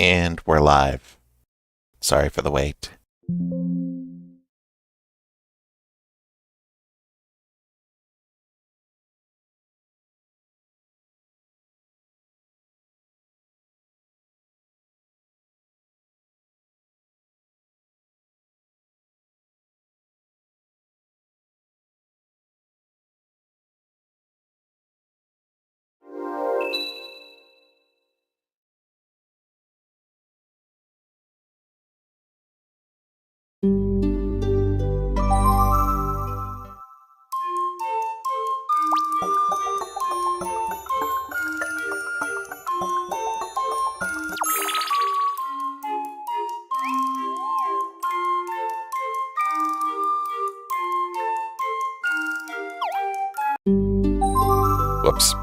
And we're live. Sorry for the wait. Whoops.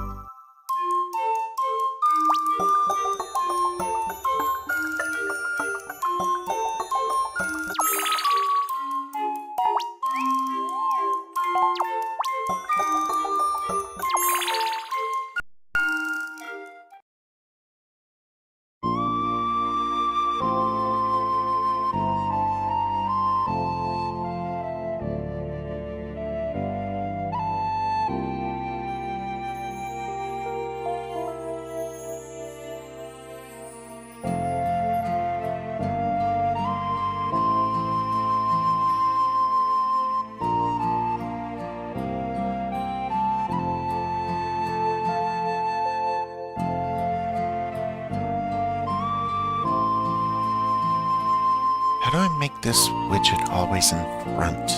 How do I make this widget always in front?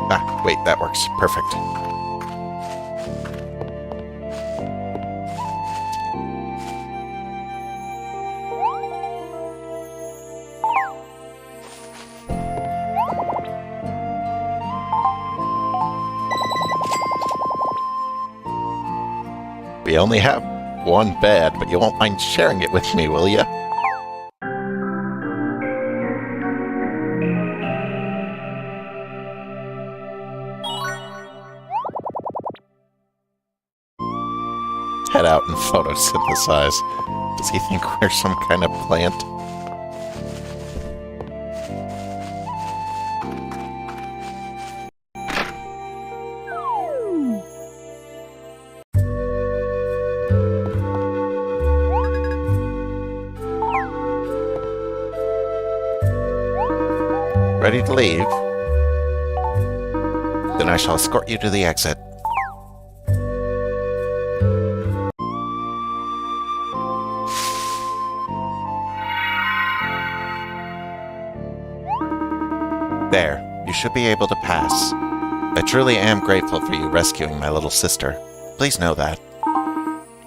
Ah, wait, that works. Perfect. We only have one bed, but you won't mind sharing it with me, will ya? Head out and photosynthesize. Does he think we're some kind of plant? Ready to leave? Then I shall escort you to the exit. There, you should be able to pass. I truly am grateful for you rescuing my little sister. Please know that.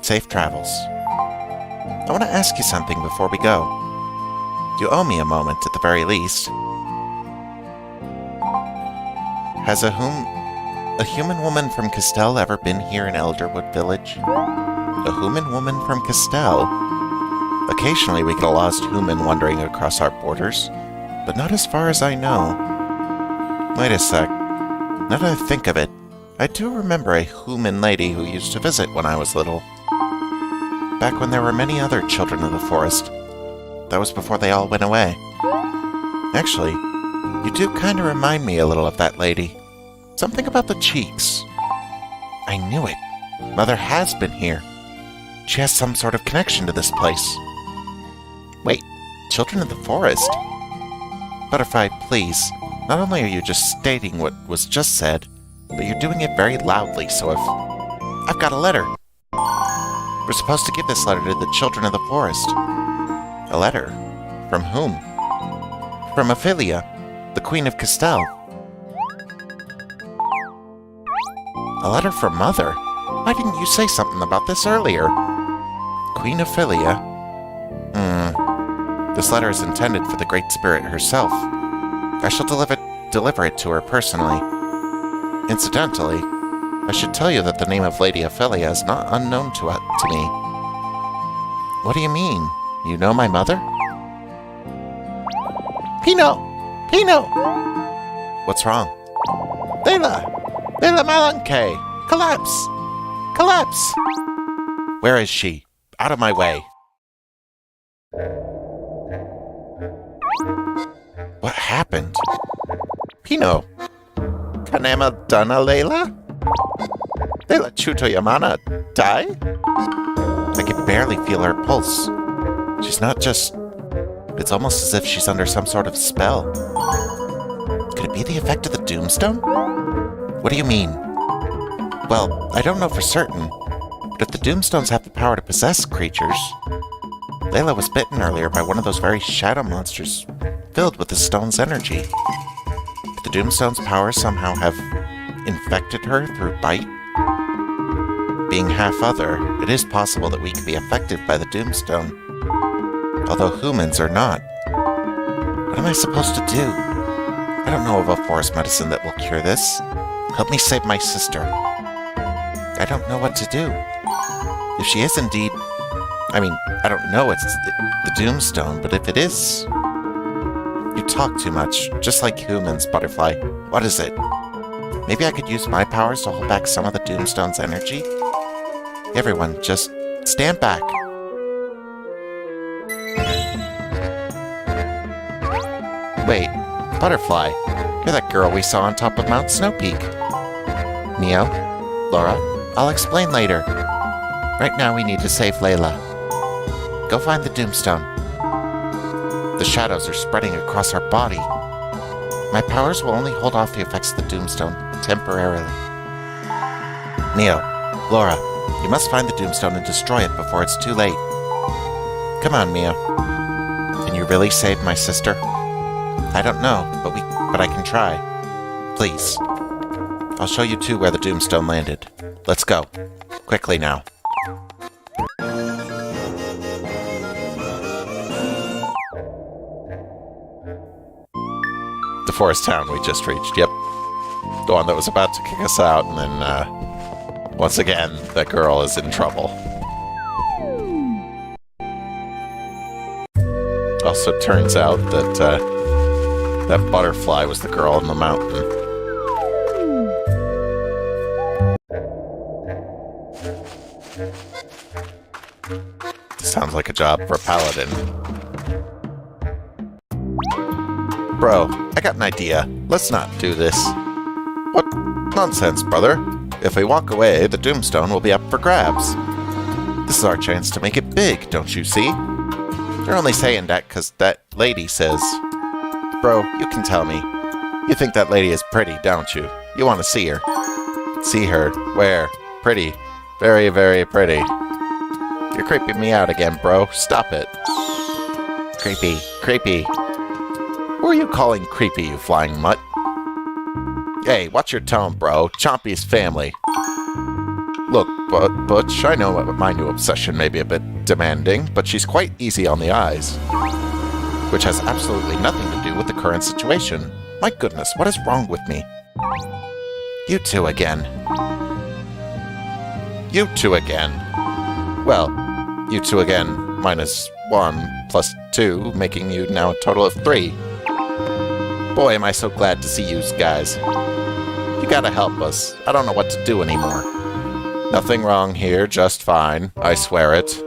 Safe travels. I want to ask you something before we go. You owe me a moment at the very least. Has a human woman from Castell ever been here in Elderwood Village? A human woman from Castell? Occasionally we get a lost human wandering across our borders, but not as far as I know. Wait a sec. Now that I think of it, I do remember a human lady who used to visit when I was little. Back when there were many other children of the forest. That was before they all went away. Actually, you do kind of remind me a little of that lady. Something about the cheeks. I knew it. Mother has been here. She has some sort of connection to this place. Wait, children of the forest? Butterfly, please. Not only are you just stating what was just said, but you're doing it very loudly, so if... I've got a letter. We're supposed to give this letter to the children of the forest. A letter? From whom? From Ophelia, the Queen of Castell. A letter from Mother? Why didn't you say something about this earlier? Queen Ophelia? This letter is intended for the Great Spirit herself. I shall deliver it to her personally. Incidentally, I should tell you that the name of Lady Ophelia is not unknown to me. What do you mean? You know my mother? Pino! Pino! What's wrong? Layla! Layla Malanke! Collapse! Collapse! Where is she? Out of my way. What happened? Pino! Kanema Dana Layla? Layla Chutoyamana die? I can barely feel her pulse. She's not just... It's almost as if she's under some sort of spell. Could it be the effect of the Doomstone? What do you mean? Well, I don't know for certain, but if the Doomstones have the power to possess creatures... Layla was bitten earlier by one of those very shadow monsters filled with the stone's energy. Could the Doomstone's power somehow have infected her through bite? Being half-other, it is possible that we could be affected by the Doomstone, although humans are not. What am I supposed to do? I don't know of a forest medicine that will cure this. Help me save my sister. I don't know what to do. If she is indeed... I mean, I don't know it's the Doomstone, but if it is... You talk too much, just like humans, Butterfly. What is it? Maybe I could use my powers to hold back some of the Doomstone's energy? Everyone, just stand back. Wait, Butterfly, you're that girl we saw on top of Mount Snow Peak. Mio, Laura, I'll explain later. Right now we need to save Layla. Go find the Doomstone. The shadows are spreading across our body. My powers will only hold off the effects of the Doomstone temporarily. Mio, Laura, you must find the Doomstone and destroy it before it's too late. Come on, Mio. Can you really save my sister? I don't know, but I can try. Please. I'll show you two where the Doomstone landed. Let's go. Quickly now. The forest town we just reached, yep. The one that was about to kick us out, and then, once again, that girl is in trouble. Also turns out that, that butterfly was the girl in the mountain. Sounds like a job for a paladin. Bro, I got an idea. Let's not do this. What nonsense, brother. If we walk away, the Doomstone will be up for grabs. This is our chance to make it big, don't you see? You're only saying that because that lady says... Bro, you can tell me. You think that lady is pretty, don't you? You want to see her. See her? Where? Pretty. Very, very pretty. You're creeping me out again, bro. Stop it. Creepy. Creepy. Who are you calling creepy, you flying mutt? Hey, watch your tone, bro. Chompy's family. Look, Butch, I know my new obsession may be a bit demanding, but she's quite easy on the eyes. Which has absolutely nothing to do with the current situation. My goodness, what is wrong with me? You two again. You two again. Well, you two again, minus 1 plus 2, making you now a total of 3. Boy, am I so glad to see you guys. You gotta help us. I don't know what to do anymore. Nothing wrong here, just fine. I swear it.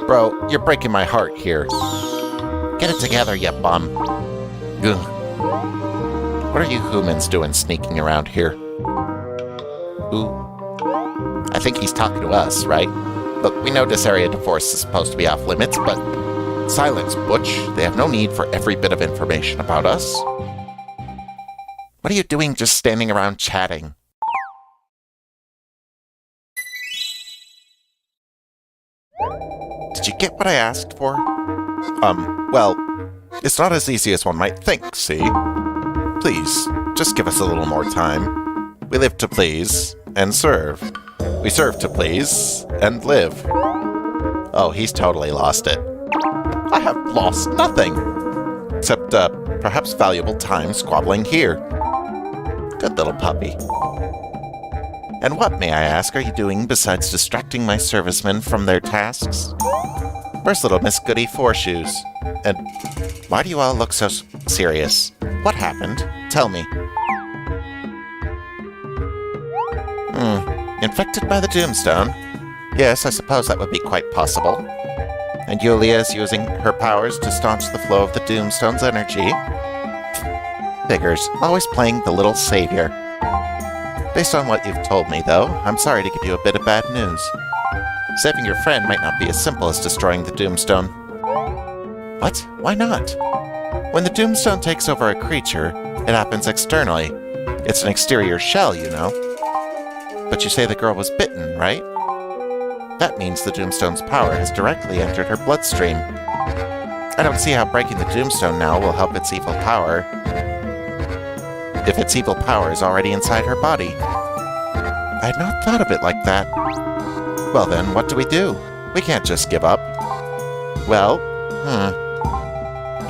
Bro, you're breaking my heart here. Get it together, you bum. Ugh. What are you humans doing sneaking around here? Ooh. I think he's talking to us, right? Look, we know this area of the forest is supposed to be off limits, but... Silence, Butch. They have no need for every bit of information about us. What are you doing just standing around chatting? get what I asked for? Well, it's not as easy as one might think, see? Please, just give us a little more time. We live to please and serve. We serve to please and live. Oh, he's totally lost it. I have lost nothing! Except, perhaps valuable time squabbling here. Good little puppy. And what, may I ask, are you doing besides distracting my servicemen from their tasks? Where's little Miss Goody Four-Shoes? And why do you all look so serious? What happened? Tell me. Infected by the Doomstone? Yes, I suppose that would be quite possible. And Yulia is using her powers to staunch the flow of the Doomstone's energy. Figures, always playing the little savior. Based on what you've told me, though, I'm sorry to give you a bit of bad news. Saving your friend might not be as simple as destroying the Doomstone. What? Why not? When the Doomstone takes over a creature, it happens externally. It's an exterior shell, you know. But you say the girl was bitten, right? That means the Doomstone's power has directly entered her bloodstream. I don't see how breaking the Doomstone now will help its evil power, if its evil power is already inside her body. I had not thought of it like that. Well then, what do? We can't just give up. Well,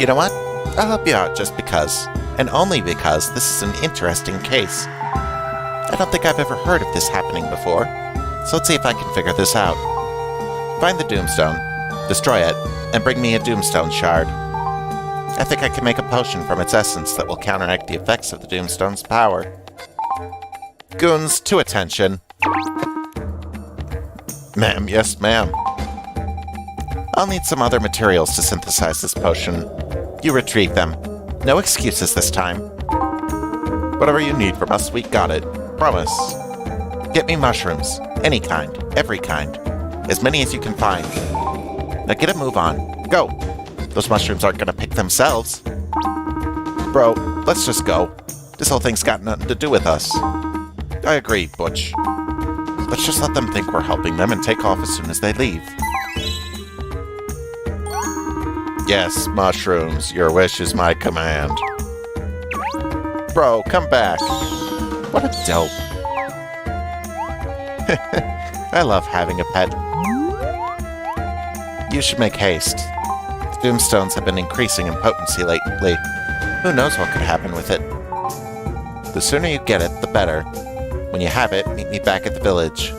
you know what? I'll help you out just because. And only because this is an interesting case. I don't think I've ever heard of this happening before. So let's see if I can figure this out. Find the Doomstone, destroy it, and bring me a Doomstone shard. I think I can make a potion from its essence that will counteract the effects of the Doomstone's power. Goons, to attention. Ma'am, yes, ma'am. I'll need some other materials to synthesize this potion. You retrieve them. No excuses this time. Whatever you need from us, we got it. Promise. Get me mushrooms. Any kind. Every kind. As many as you can find. Now get a move on. Go! Those mushrooms aren't gonna pick themselves. Bro, let's just go. This whole thing's got nothing to do with us. I agree, Butch. Let's just let them think we're helping them and take off as soon as they leave. Yes, mushrooms. Your wish is my command. Bro, come back. What a dope. I love having a pet. You should make haste. The Doomstones have been increasing in potency lately. Who knows what could happen with it? The sooner you get it, the better. When you have it, meet me back at the village.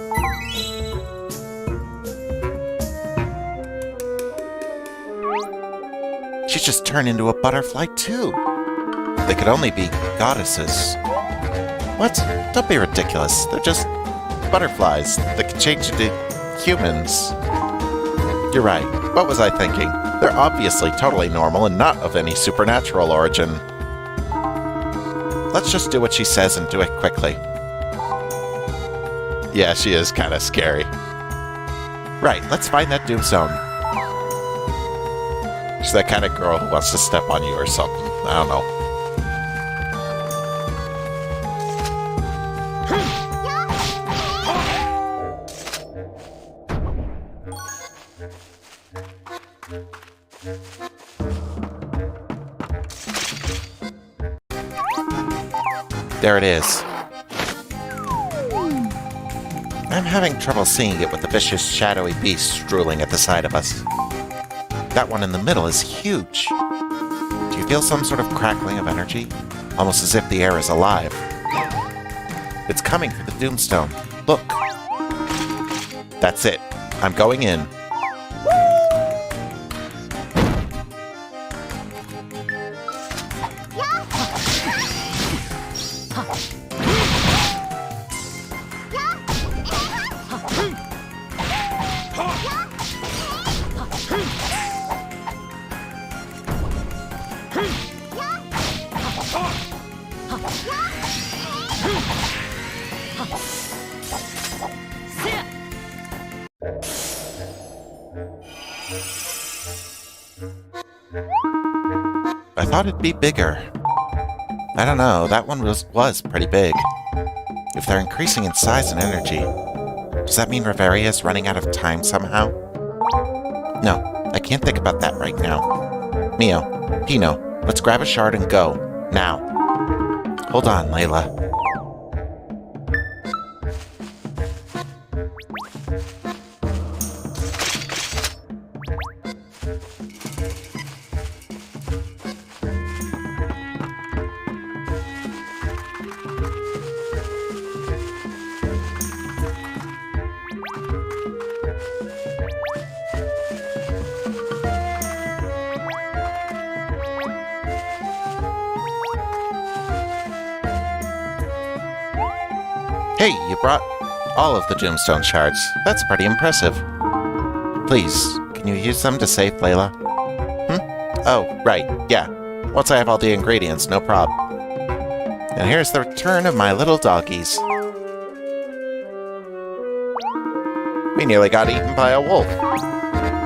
She just turned into a butterfly too. They could only be goddesses. What? Don't be ridiculous. They're just butterflies that can change into humans. You're right. What was I thinking? They're obviously totally normal and not of any supernatural origin. Let's just do what she says and do it quickly. Yeah, she is kind of scary. Right, let's find that Doomstone. She's that kind of girl who wants to step on you or something. I don't know. There it is. I'm having trouble seeing it with the vicious, shadowy beast drooling at the side of us. That one in the middle is huge. Do you feel some sort of crackling of energy? Almost as if the air is alive. It's coming from the Doomstone. Look. That's it. I'm going in. I thought it'd be bigger. I don't know, that one was pretty big. If they're increasing in size and energy, does that mean Reveria is running out of time somehow? No, I can't think about that right now. Mio, Pino, let's grab a shard and go. Now. Hold on, Layla. Hey, you brought all of the Doomstone shards. That's pretty impressive. Please, can you use them to save Layla? Oh, right, yeah. Once I have all the ingredients, no prob. And here's the return of my little doggies. We nearly got eaten by a wolf.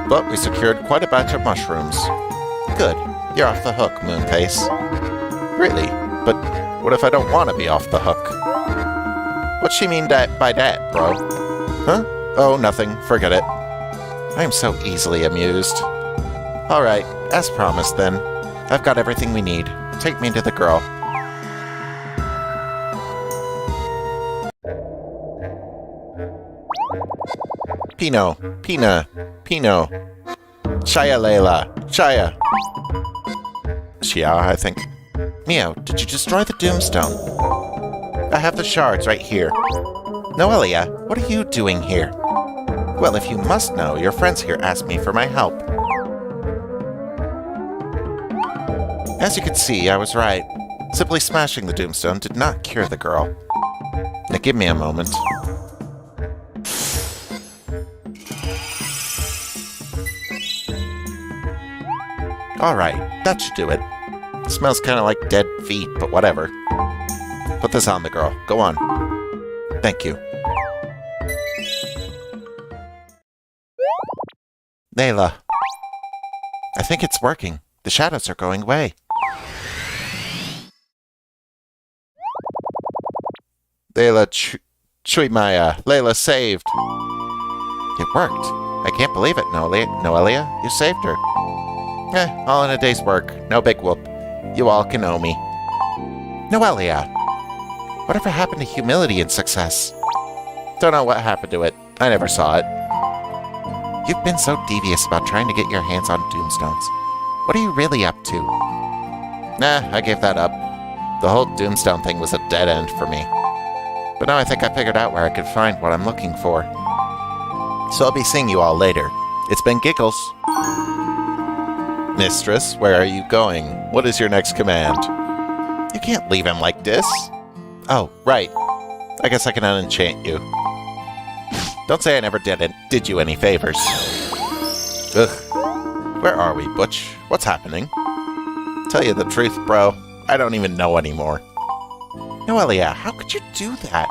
But we secured quite a batch of mushrooms. Good. You're off the hook, Moonface. Really? But what if I don't want to be off the hook? What's she mean by that, bro? Huh? Oh, nothing. Forget it. I am so easily amused. Alright, as promised then. I've got everything we need. Take me to the girl. Pino, Pina, Pino. Shia Layla, Shia. Shia, I think. Mio, did you destroy the Doomstone? I have the shards right here. Noelia, what are you doing here? Well, if you must know, your friends here asked me for my help. As you can see, I was right. Simply smashing the Doomstone did not cure the girl. Now give me a moment. Alright, that should do it. Smells kind of like dead feet, but whatever. Put this on the girl. Go on. Thank you. Layla. I think it's working. The shadows are going away. Layla Chuimaya. Layla saved. It worked. I can't believe it, Noelia. You saved her. All in a day's work. No big whoop. You all can owe me. Noelia. Whatever happened to humility and success? Don't know what happened to it. I never saw it. You've been so devious about trying to get your hands on Doomstones. What are you really up to? Nah, I gave that up. The whole Doomstone thing was a dead end for me. But now I think I figured out where I could find what I'm looking for. So I'll be seeing you all later. It's been Giggles. Mistress, where are you going? What is your next command? You can't leave him like this. Oh, right. I guess I can unenchant you. Don't say I never did you any favors. Ugh. Where are we, Butch? What's happening? Tell you the truth, bro. I don't even know anymore. Noelia, how could you do that?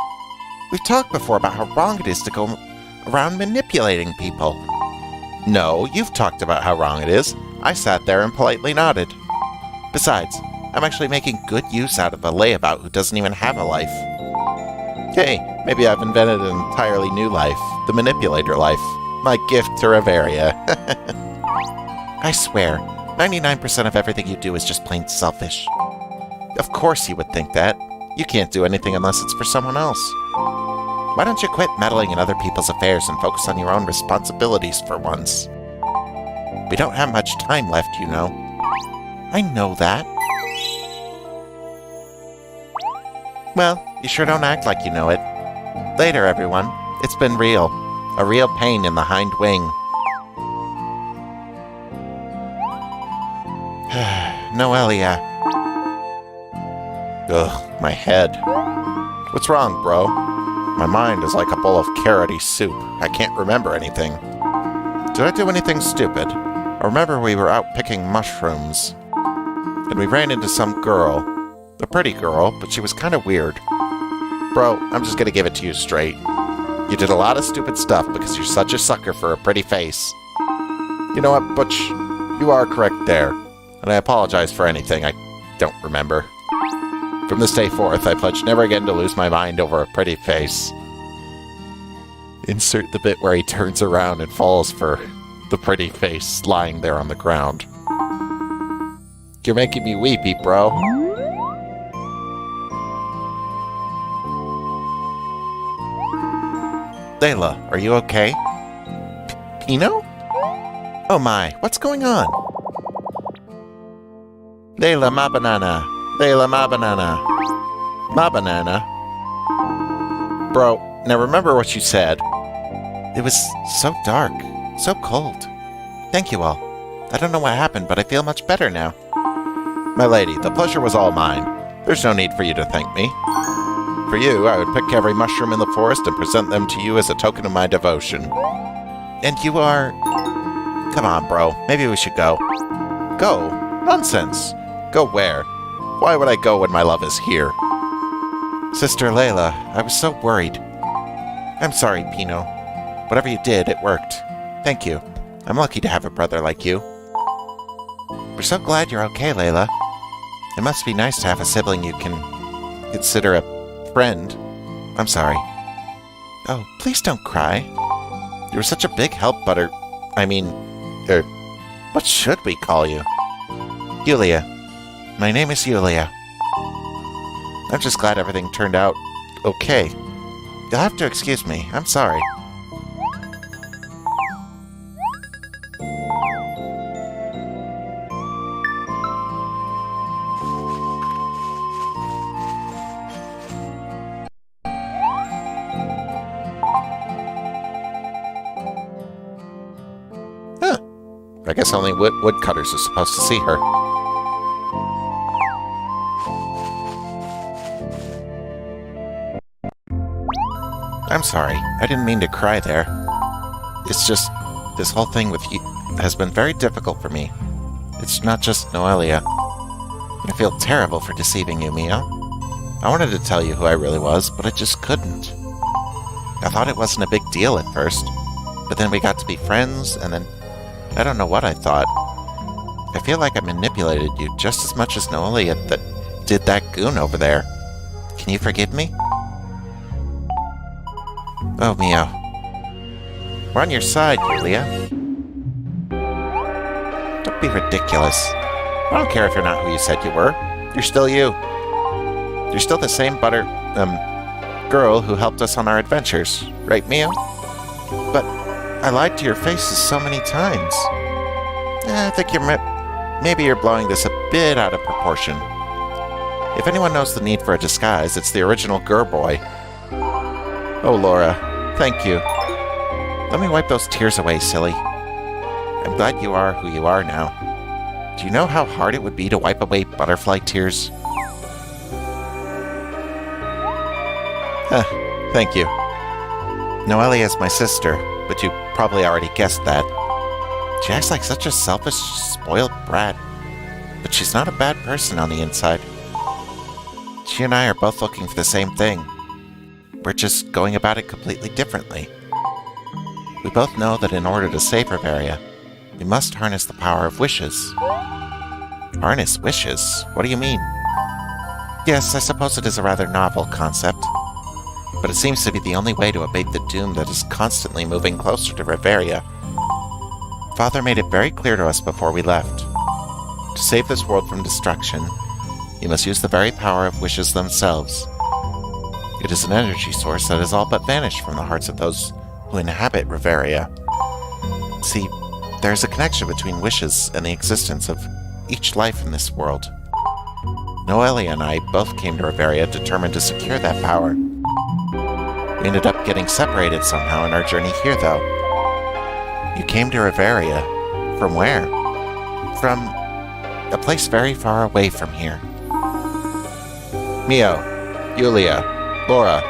We've talked before about how wrong it is to go around manipulating people. No, you've talked about how wrong it is. I sat there and politely nodded. Besides, I'm actually making good use out of a layabout who doesn't even have a life. Hey, maybe I've invented an entirely new life, the manipulator life. My gift to Reveria. I swear, 99% of everything you do is just plain selfish. Of course you would think that. You can't do anything unless it's for someone else. Why don't you quit meddling in other people's affairs and focus on your own responsibilities for once? We don't have much time left, you know. I know that. Well, you sure don't act like you know it. Later, everyone. It's been real. A real pain in the hind wing. Noelia. Ugh, my head. What's wrong, bro? My mind is like a bowl of carroty soup. I can't remember anything. Did I do anything stupid? I remember we were out picking mushrooms, and we ran into some girl. A pretty girl, but she was kind of weird. Bro, I'm just gonna give it to you straight. You did a lot of stupid stuff because you're such a sucker for a pretty face. You know what, Butch? You are correct there, and I apologize for anything I don't remember. From this day forth, I pledge never again to lose my mind over a pretty face. Insert the bit where he turns around and falls for the pretty face lying there on the ground. You're making me weepy, bro. Layla, are you okay? Pino? Oh my, what's going on? Layla, ma banana. Layla, ma banana. Ma banana. Bro, now remember what you said. It was so dark, so cold. Thank you all. I don't know what happened, but I feel much better now. My lady, the pleasure was all mine. There's no need for you to thank me. For you, I would pick every mushroom in the forest and present them to you as a token of my devotion. And you are... Come on, bro. Maybe we should go. Go? Nonsense. Go where? Why would I go when my love is here? Sister Layla, I was so worried. I'm sorry, Pino. Whatever you did, it worked. Thank you. I'm lucky to have a brother like you. We're so glad you're okay, Layla. It must be nice to have a sibling you can consider a friend. I'm sorry. Oh, please don't cry. You were such a big help, Butter. What should we call you? Yulia. My name is Yulia. I'm just glad everything turned out okay. You'll have to excuse me. I'm sorry. Huh. I guess only woodcutters are supposed to see her. I'm sorry. I didn't mean to cry there. It's just, this whole thing with you has been very difficult for me. It's not just Noelia. I feel terrible for deceiving you, Mia. I wanted to tell you who I really was, but I just couldn't. I thought it wasn't a big deal at first, but then we got to be friends, and then I don't know what I thought. I feel like I manipulated you just as much as Noelia did that goon over there. Can you forgive me? Oh, Mio. We're on your side, Yulia. Don't be ridiculous. I don't care if you're not who you said you were. You're still you. You're still the same girl who helped us on our adventures. Right, Mio? But I lied to your faces so many times. I think maybe you're blowing this a bit out of proportion. If anyone knows the need for a disguise, it's the original Gerboy. Oh, Laura, thank you. Let me wipe those tears away, silly. I'm glad you are who you are now. Do you know how hard it would be to wipe away butterfly tears? Thank you. Noelia is my sister, but you probably already guessed that. She acts like such a selfish, spoiled brat. But she's not a bad person on the inside. She and I are both looking for the same thing. We're just going about it completely differently. We both know that in order to save Reveria, we must harness the power of wishes. Harness wishes? What do you mean? Yes, I suppose it is a rather novel concept. But it seems to be the only way to abate the doom that is constantly moving closer to Reveria. Father made it very clear to us before we left. To save this world from destruction, you must use the very power of wishes themselves. It is an energy source that has all but vanished from the hearts of those who inhabit Reveria. See, there is a connection between wishes and the existence of each life in this world. Noelia and I both came to Reveria determined to secure that power. We ended up getting separated somehow in our journey here, though. You came to Reveria. From where? From a place very far away from here. Mio, Yulia, Laura.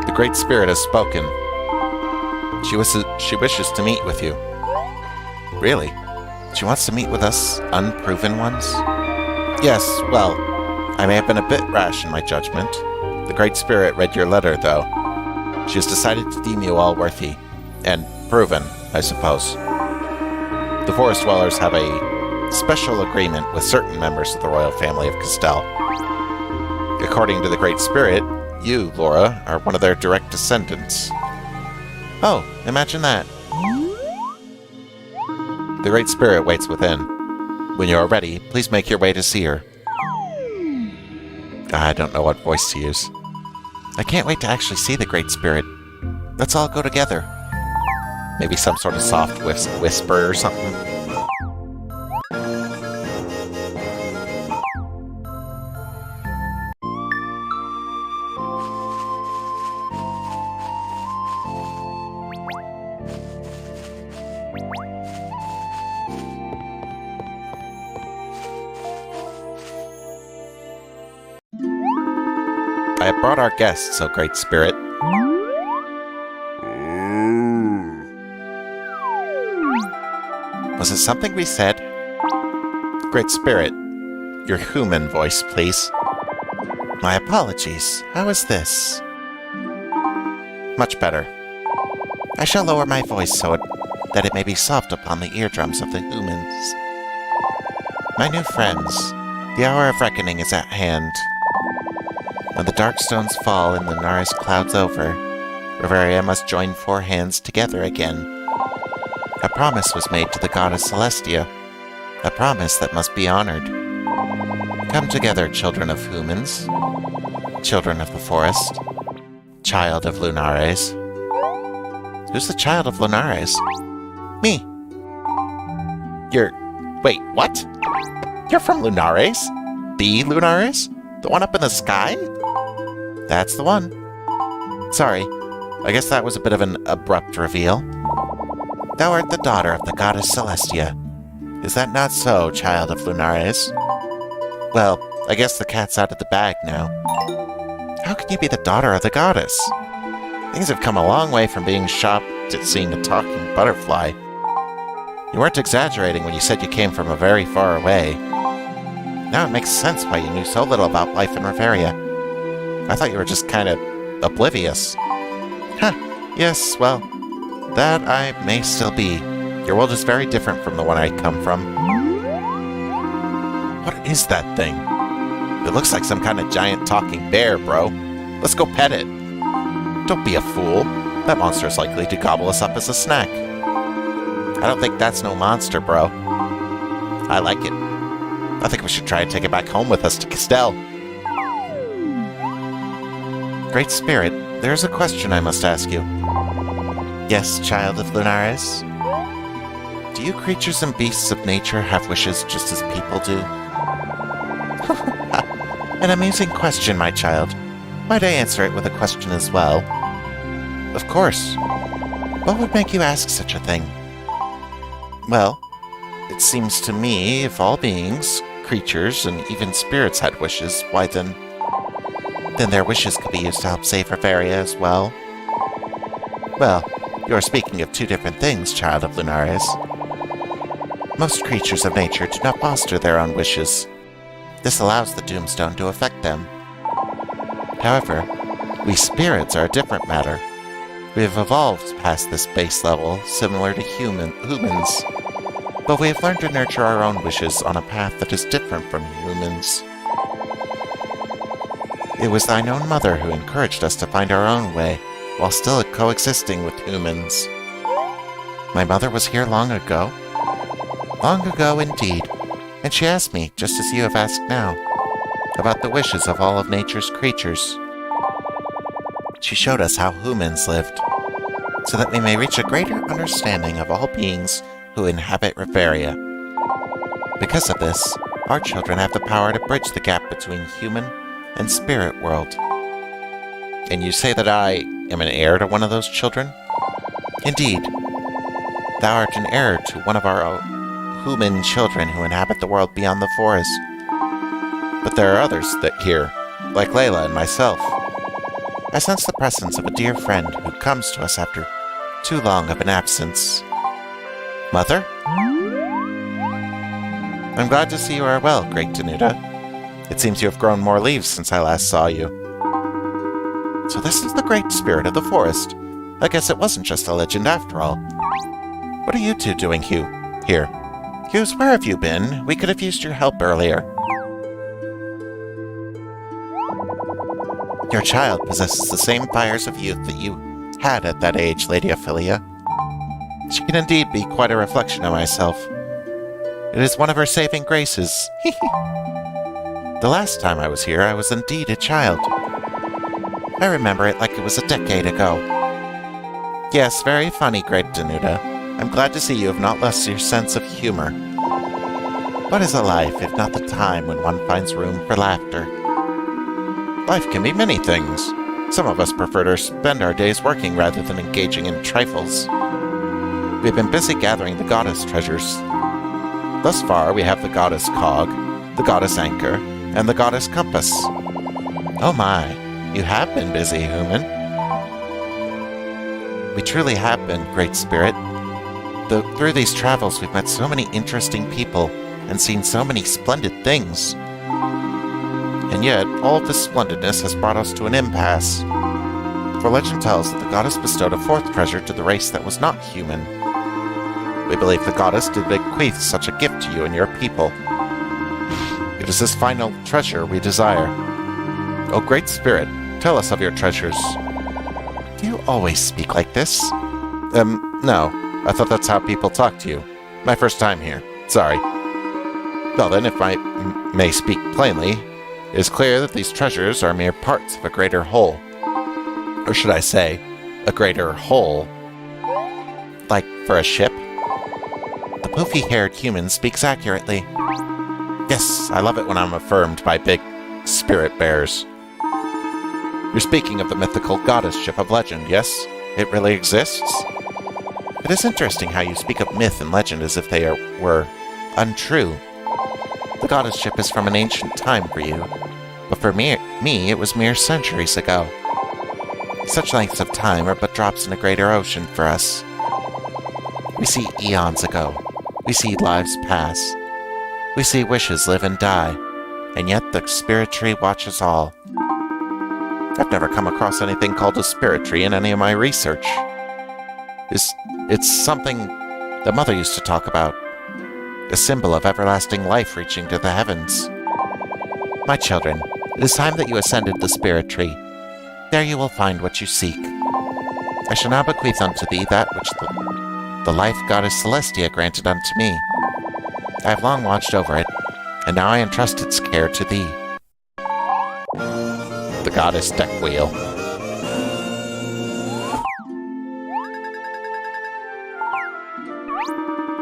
The Great Spirit has spoken. She wishes to meet with you. Really? She wants to meet with us, unproven ones? Yes, well, I may have been a bit rash in my judgment. The Great Spirit read your letter, though. She has decided to deem you all worthy. And proven, I suppose. The Forest Dwellers have a special agreement with certain members of the royal family of Castell. According to the Great Spirit, you, Laura, are one of their direct descendants. Oh, imagine that. The Great Spirit waits within. When you are ready, please make your way to see her. I don't know what voice to use. I can't wait to actually see the Great Spirit. Let's all go together. Maybe some sort of soft whisper or something. I have brought our guests, O Great Spirit. Was it something we said? Great Spirit, your human voice, please. My apologies. How is this? Much better. I shall lower my voice so that it may be soft upon the eardrums of the humans. My new friends, the hour of reckoning is at hand. When the dark stones fall and Lunaris clouds over, Reveria must join four hands together again. A promise was made to the goddess Celestia, a promise that must be honored. Come together, children of humans, children of the forest, child of Lunares. Who's the child of Lunares? Me. Wait, what? You're from Lunares? The Lunares? The one up in the sky? That's the one. Sorry, I guess that was a bit of an abrupt reveal. Thou art the daughter of the goddess Celestia. Is that not so, child of Lunares? Well, I guess the cat's out of the bag now. How can you be the daughter of the goddess? Things have come a long way from being shocked at seeing a talking butterfly. You weren't exaggerating when you said you came from a very far away. Now it makes sense why you knew so little about life in Reveria. I thought you were just kind of oblivious. Huh, yes, well, that I may still be. Your world is very different from the one I come from. What is that thing? It looks like some kind of giant talking bear, bro. Let's go pet it. Don't be a fool. That monster is likely to gobble us up as a snack. I don't think that's no monster, bro. I like it. I think we should try and take it back home with us to Castell. Great Spirit, there is a question I must ask you. Yes, child of Lunares? Do you creatures and beasts of nature have wishes just as people do? An amusing question, my child. Might I answer it with a question as well? Of course. What would make you ask such a thing? Well, it seems to me if all beings, creatures, and even spirits had wishes, why then their wishes could be used to help save Reveria as well. Well, you are speaking of two different things, child of Lunares. Most creatures of nature do not foster their own wishes. This allows the Doomstone to affect them. However, we spirits are a different matter. We have evolved past this base level, similar to humans. But we have learned to nurture our own wishes on a path that is different from humans. It was thine own mother who encouraged us to find our own way, while still coexisting with humans. My mother was here long ago. Long ago indeed, and she asked me, just as you have asked now, about the wishes of all of nature's creatures. She showed us how humans lived, so that we may reach a greater understanding of all beings who inhabit Reveria. Because of this, our children have the power to bridge the gap between human and spirit world. And you say that I am an heir to one of those children? Indeed. Thou art an heir to one of our human children who inhabit the world beyond the forest. But there are others that here, like Layla and myself. I sense the presence of a dear friend who comes to us after too long of an absence. Mother? I'm glad to see you are well, Great Danuta. It seems you have grown more leaves since I last saw you. So this is the Great Spirit of the forest. I guess it wasn't just a legend after all. What are you two doing, Hugh? Here. Hughes, where have you been? We could have used your help earlier. Your child possesses the same fires of youth that you had at that age, Lady Ophelia. She can indeed be quite a reflection of myself. It is one of her saving graces. The last time I was here, I was indeed a child. I remember it like it was a decade ago. Yes, very funny, Great Danuta. I'm glad to see you have not lost your sense of humor. What is a life if not the time when one finds room for laughter? Life can be many things. Some of us prefer to spend our days working rather than engaging in trifles. We've been busy gathering the goddess treasures. Thus far, we have the goddess cog, the goddess anchor, and the goddess compass. Oh my, you have been busy, human. We truly have been, Great Spirit. Through these travels, we've met so many interesting people and seen so many splendid things. And yet, all of this splendidness has brought us to an impasse. For legend tells that the goddess bestowed a fourth treasure to the race that was not human. We believe the goddess did bequeath such a gift to you and your people. It is this final treasure we desire. O Great Spirit, tell us of your treasures. Do you always speak like this? No. I thought that's how people talk to you. My first time here. Sorry. Well then, if I may speak plainly, it is clear that these treasures are mere parts of a greater whole. Or should I say, a greater whole. Like for a ship? The poofy-haired human speaks accurately. Yes, I love it when I'm affirmed by big spirit bears. You're speaking of the mythical goddess ship of legend, yes? It really exists? It is interesting how you speak of myth and legend as if they were untrue. The goddess ship is from an ancient time for you, but for me it was mere centuries ago. Such lengths of time are but drops in a greater ocean for us. We see eons ago. We see lives pass. We see wishes live and die, and yet the spirit tree watches all. I've never come across anything called a spirit tree in any of my research. It's something that Mother used to talk about. A symbol of everlasting life reaching to the heavens. My children, it is time that you ascended the spirit tree. There you will find what you seek. I shall now bequeath unto thee that which the life goddess Celestia granted unto me. I have long watched over it, and now I entrust its care to thee. The goddess deck wheel.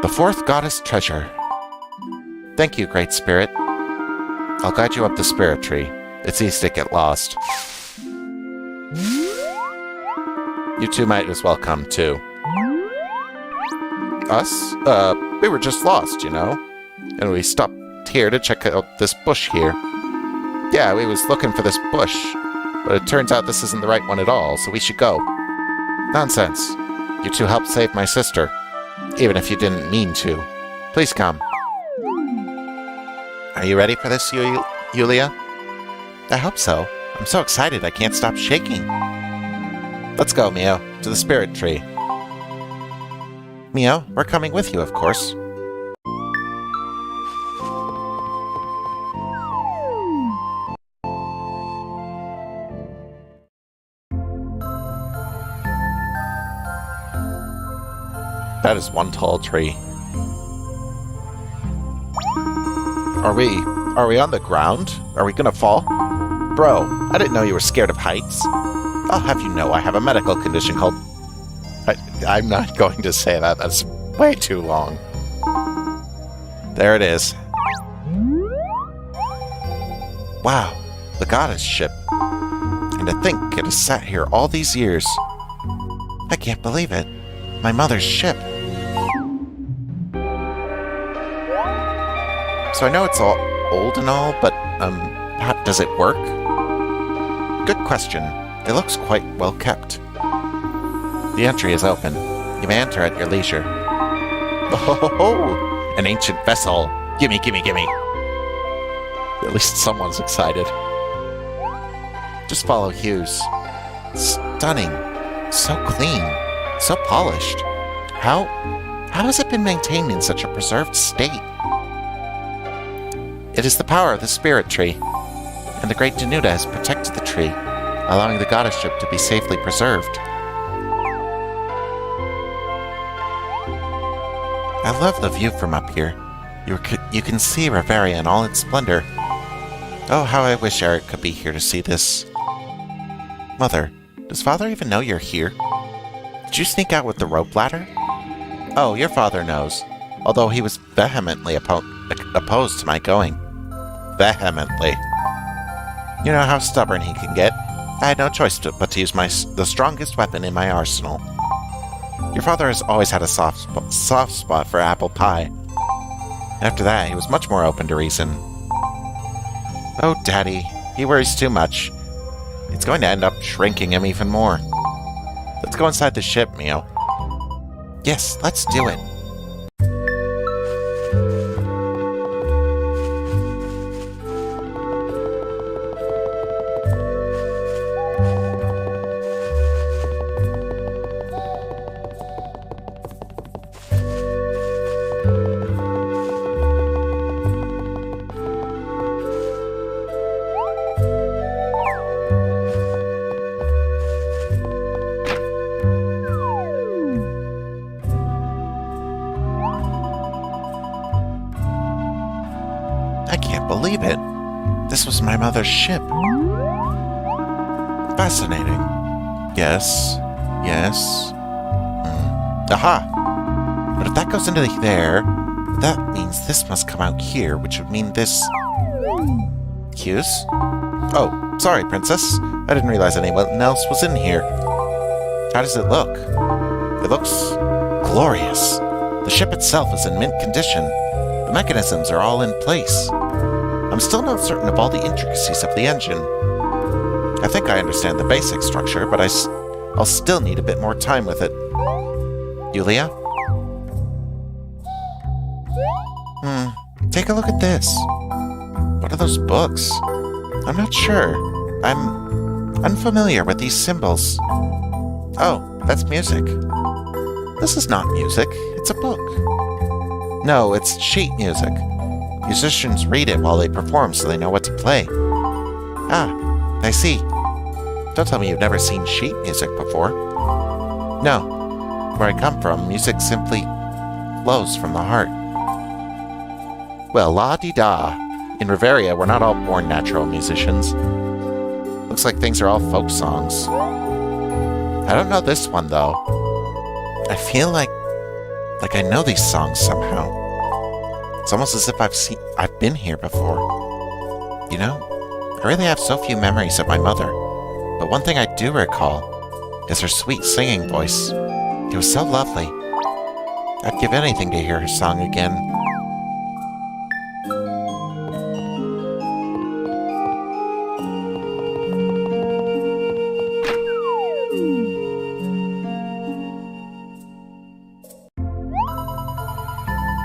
The fourth goddess treasure. Thank you, Great Spirit. I'll guide you up the spirit tree. It's easy to get lost. You two might as well come, too. Us? We were just lost, you know? And we stopped here to check out this bush here. Yeah, we was looking for this bush, but it turns out this isn't the right one at all, so we should go. Nonsense. You two helped save my sister, even if you didn't mean to. Please come. Are you ready for this, Yulia? I hope so. I'm so excited I can't stop shaking. Let's go, Mio, to the spirit tree. Mio, we're coming with you, of course. That is one tall tree. Are we on the ground? Are we gonna fall? Bro, I didn't know you were scared of heights. I'll have you know I have a medical condition called... I'm not going to say that. That's way too long. There it is. Wow, the goddess ship. And to think it has sat here all these years. I can't believe it. My mother's ship. So I know it's all old and all, but, does it work? Good question. It looks quite well kept. The entry is open. You may enter at your leisure. Oh ho ho! An ancient vessel! Gimme, gimme, gimme! At least someone's excited. Just follow Hughes. Stunning. So clean. So polished. How has it been maintained in such a preserved state? It is the power of the spirit tree, and the great Danuta has protected the tree, allowing the goddess ship to be safely preserved. I love the view from up here. You can see Reveria in all its splendor. Oh, how I wish Eric could be here to see this. Mother, does Father even know you're here? Did you sneak out with the rope ladder? Oh, your father knows, although he was vehemently opposed to my going. Vehemently. You know how stubborn he can get. I had no choice but to use the strongest weapon in my arsenal. Your father has always had a soft spot for apple pie. After that, he was much more open to reason. Oh, Daddy, he worries too much. It's going to end up shrinking him even more. Let's go inside the ship, Mio. Yes, let's do it. I can't believe it. This was my mother's ship. Fascinating. Yes. Aha! But if that goes into there, that means this must come out here, which would mean this... Cues? Oh, sorry, Princess. I didn't realize anyone else was in here. How does it look? It looks glorious. The ship itself is in mint condition. The mechanisms are all in place. I'm still not certain of all the intricacies of the engine. I think I understand the basic structure, but I'll still need a bit more time with it. Yulia? Take a look at this. What are those books? I'm not sure. I'm unfamiliar with these symbols. Oh, that's music. This is not music. It's a book. No, it's sheet music. Musicians read it while they perform so they know what to play. Ah, I see. Don't tell me you've never seen sheet music before. No. Where I come from, music simply flows from the heart. Well, la-di-da. In Reveria, we're not all born natural musicians. Looks like things are all folk songs. I don't know this one, though. I feel like I know these songs somehow. It's almost as if I've been here before. You know, I really have so few memories of my mother, but one thing I do recall is her sweet singing voice. It was so lovely. I'd give anything to hear her song again.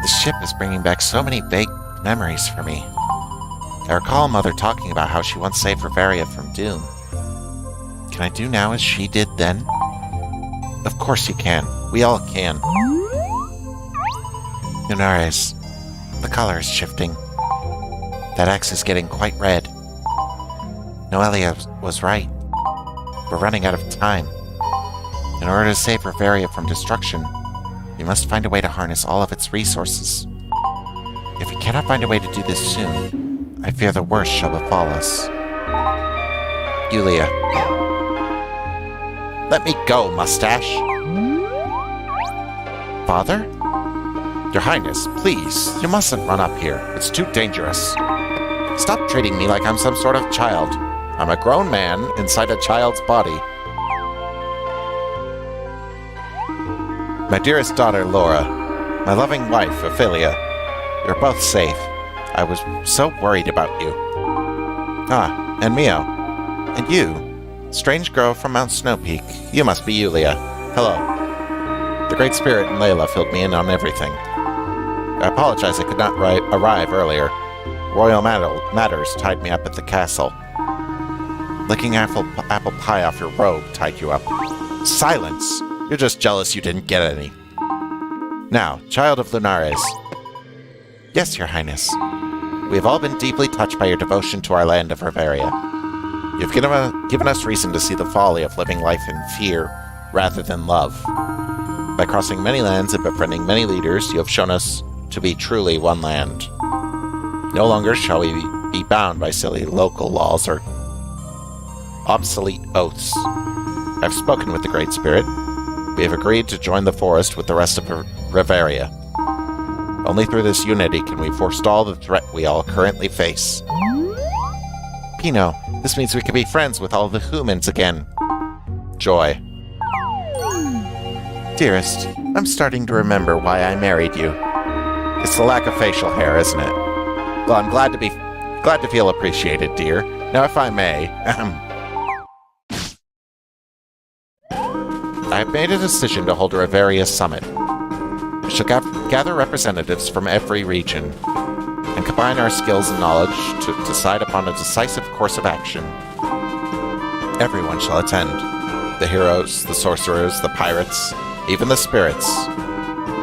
This ship is bringing back so many vague memories for me. I recall Mother talking about how she once saved Reveria from doom. Can I do now as she did then? Of course you can. We all can. Lunares, the color is shifting. That X is getting quite red. Noelia was right. We're running out of time. In order to save Reveria from destruction, we must find a way to harness all of its resources. If we cannot find a way to do this soon, I fear the worst shall befall us. Yulia. Let me go, Mustache! Father? Your Highness, please, you mustn't run up here. It's too dangerous. Stop treating me like I'm some sort of child. I'm a grown man inside a child's body. My dearest daughter, Laura, my loving wife, Ophelia, you're both safe. I was so worried about you. Ah, and Mio. And you, strange girl from Mount Snowpeak, you must be Yulia. Hello. The Great Spirit and Layla filled me in on everything. I apologize I could not arrive earlier. Royal matters tied me up at the castle. Licking apple pie off your robe tied you up. Silence! You're just jealous you didn't get any. Now, Child of Lunares. Yes, Your Highness. We have all been deeply touched by your devotion to our land of Reveria. You've given us reason to see the folly of living life in fear rather than love. By crossing many lands and befriending many leaders, you have shown us to be truly one land. No longer shall we be bound by silly local laws or obsolete oaths. I've spoken with the Great Spirit. We have agreed to join the forest with the rest of Reveria. Only through this unity can we forestall the threat we all currently face. Pino, this means we can be friends with all the humans again. Joy. Dearest, I'm starting to remember why I married you. It's the lack of facial hair, isn't it? Well, I'm glad to feel appreciated, dear. Now, if I may, I have made a decision to hold a Reveria summit. We shall gather representatives from every region and combine our skills and knowledge to decide upon a decisive course of action. Everyone shall attend. The heroes, the sorcerers, the pirates, even the spirits.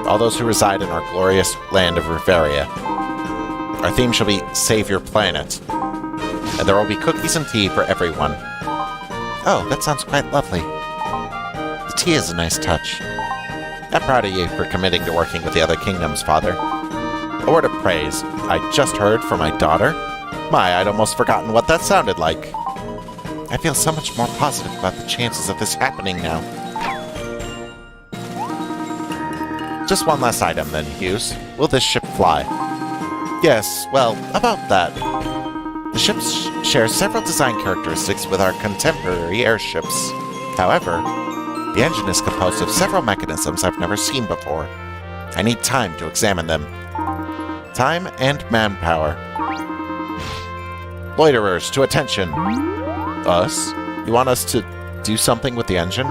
All those who reside in our glorious land of Reveria. Our theme shall be Save Your Planet. And there will be cookies and tea for everyone. Oh, that sounds quite lovely. The tea is a nice touch. I'm proud of you for committing to working with the other kingdoms, Father. A word of praise. I just heard from my daughter. I'd almost forgotten what that sounded like. I feel so much more positive about the chances of this happening now. Just one last item then, Hughes. Will this ship fly? Yes, well, about that. The ship shares several design characteristics with our contemporary airships. However, the engine is composed of several mechanisms I've never seen before. I need time to examine them. Time and manpower. Loiterers, to attention! Us? You want us to do something with the engine?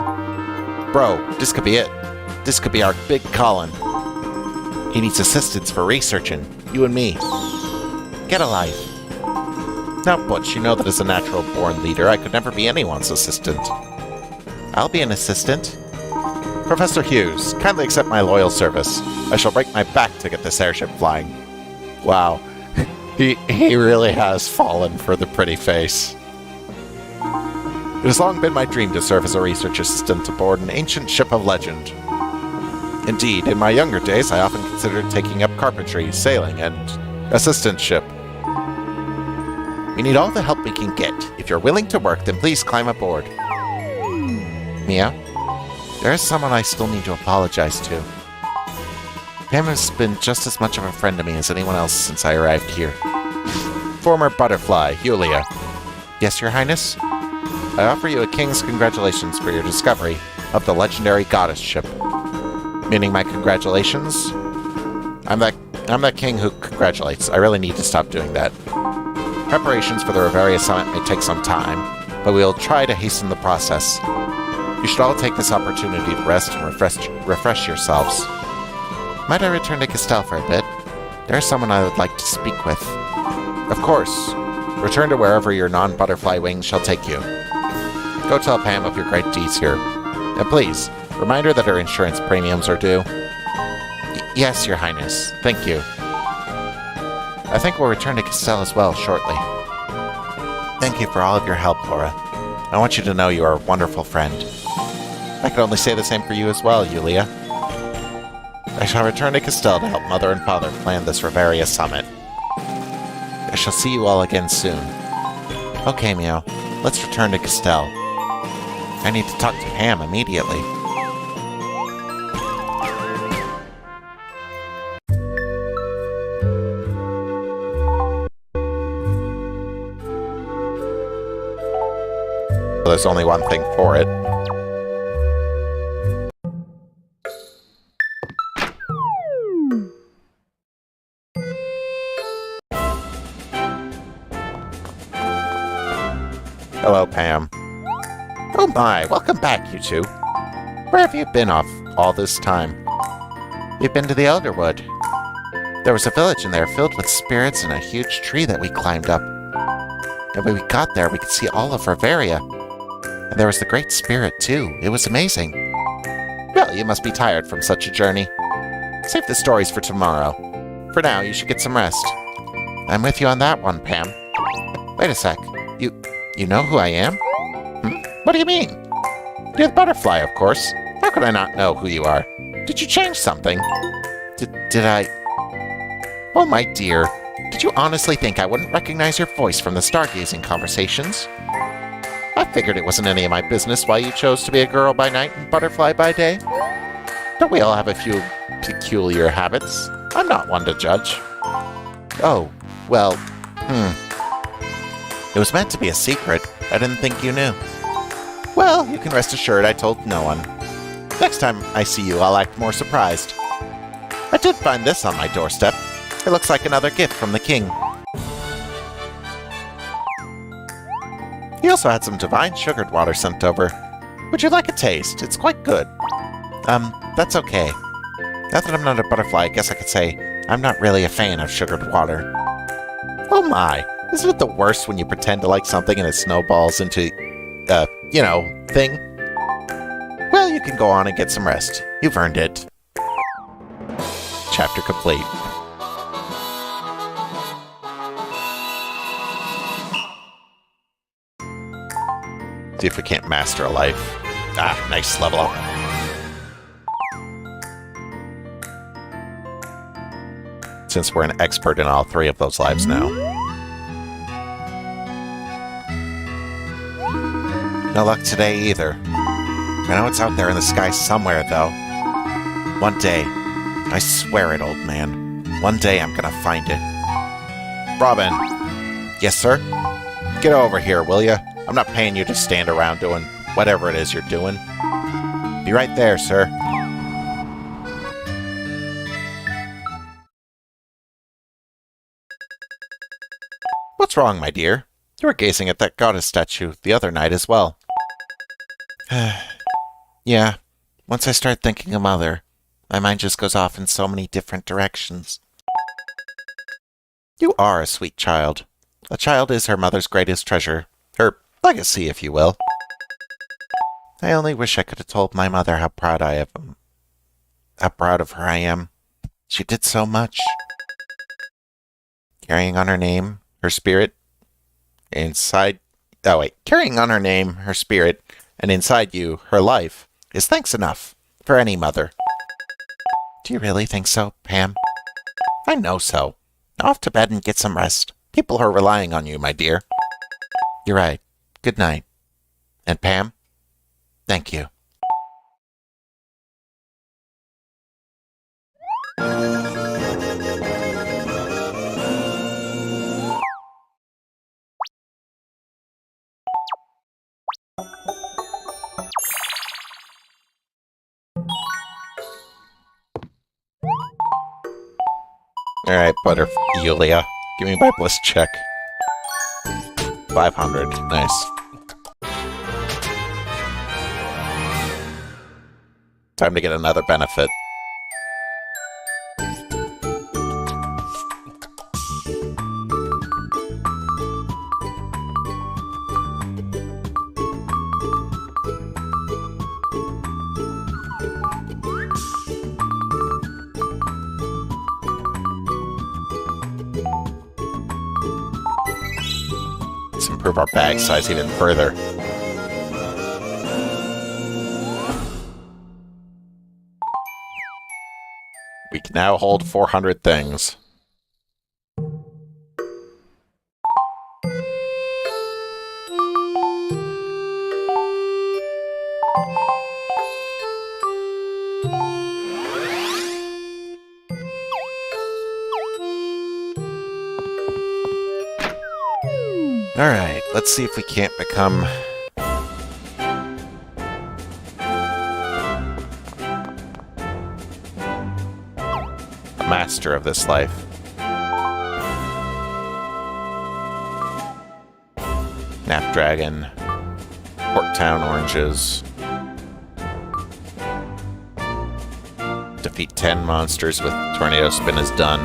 Bro, this could be it. This could be our big Colin. He needs assistance for researching. You and me. Get a life. Now, Butch, you know that as a natural-born leader, I could never be anyone's assistant. I'll be an assistant. Professor Hughes, kindly accept my loyal service. I shall break my back to get this airship flying. Wow. He really has fallen for the pretty face. It has long been my dream to serve as a research assistant aboard an ancient ship of legend. Indeed, in my younger days, I often considered taking up carpentry, sailing, and assistantship. We need all the help we can get. If you're willing to work, then please climb aboard. Mia, there is someone I still need to apologize to. Pam has been just as much of a friend to me as anyone else since I arrived here. Former butterfly, Yulia. Yes, Your Highness? I offer you a king's congratulations for your discovery of the legendary goddess ship. Meaning my congratulations? I'm that king who congratulates. I really need to stop doing that. Preparations for the Reveria Summit may take some time, but we'll try to hasten the process. You should all take this opportunity to rest and refresh yourselves. Might I return to Castell for a bit? There's someone I would like to speak with. Of course. Return to wherever your non-butterfly wings shall take you. Go tell Pam of your great deeds here. And please, remind her that her insurance premiums are due. Yes, Your Highness. Thank you. I think we'll return to Castell as well shortly. Thank you for all of your help, Laura. I want you to know you are a wonderful friend. I can only say the same for you as well, Yulia. I shall return to Castell to help Mother and Father plan this Reveria Summit. I shall see you all again soon. Okay, Meow. Let's return to Castell. I need to talk to Pam immediately. Well, there's only one thing for it. Hello, Pam. Oh my, welcome back, you two. Where have you been all this time? We've been to the Elderwood. There was a village in there filled with spirits and a huge tree that we climbed up. And when we got there, we could see all of Reveria. And there was the Great Spirit, too. It was amazing. Well, you must be tired from such a journey. Save the stories for tomorrow. For now, you should get some rest. I'm with you on that one, Pam. Wait a sec. You know who I am? What do you mean? You're the butterfly, of course. How could I not know who you are? Did you change something? Did I? Oh, my dear. Did you honestly think I wouldn't recognize your voice from the stargazing conversations? I figured it wasn't any of my business why you chose to be a girl by night and butterfly by day. Don't we all have a few peculiar habits? I'm not one to judge. Oh, well, It was meant to be a secret. I didn't think you knew. Well, you can rest assured I told no one. Next time I see you, I'll act more surprised. I did find this on my doorstep. It looks like another gift from the king. He also had some divine sugared water sent over. Would you like a taste? It's quite good. That's okay. Now that I'm not a butterfly, I guess I could say I'm not really a fan of sugared water. Oh my, isn't it the worst when you pretend to like something and it snowballs into, thing? Well, you can go on and get some rest. You've earned it. Chapter complete. See if we can't master a life. Ah, nice level up. Since we're an expert in all 3 of those lives now. No luck today either. I know it's out there in the sky somewhere, though. One day, I swear it, old man. One day I'm gonna find it. Robin. Yes, sir? Get over here, will ya? I'm not paying you to stand around doing whatever it is you're doing. Be right there, sir. What's wrong, my dear? You were gazing at that goddess statue the other night as well. Yeah, once I start thinking of Mother, my mind just goes off in so many different directions. You are a sweet child. A child is her mother's greatest treasure. Her legacy, if you will. I only wish I could have told my mother how proud of her I am. She did so much. Carrying on her name, her spirit, carrying on her name, her spirit, and inside you, her life, is thanks enough for any mother. Do you really think so, Pam? I know so. Now off to bed and get some rest. People are relying on you, my dear. You're right. Good night. And Pam, thank you. Alright, Yulia. Give me my bliss check. 500. Nice. Time to get another benefit. Let's improve our bag size even further. We can now hold 400 things. Alright, let's see if we can't become a master of this life. Snapdragon, Porttown oranges. Defeat 10 monsters with Tornado Spin is done.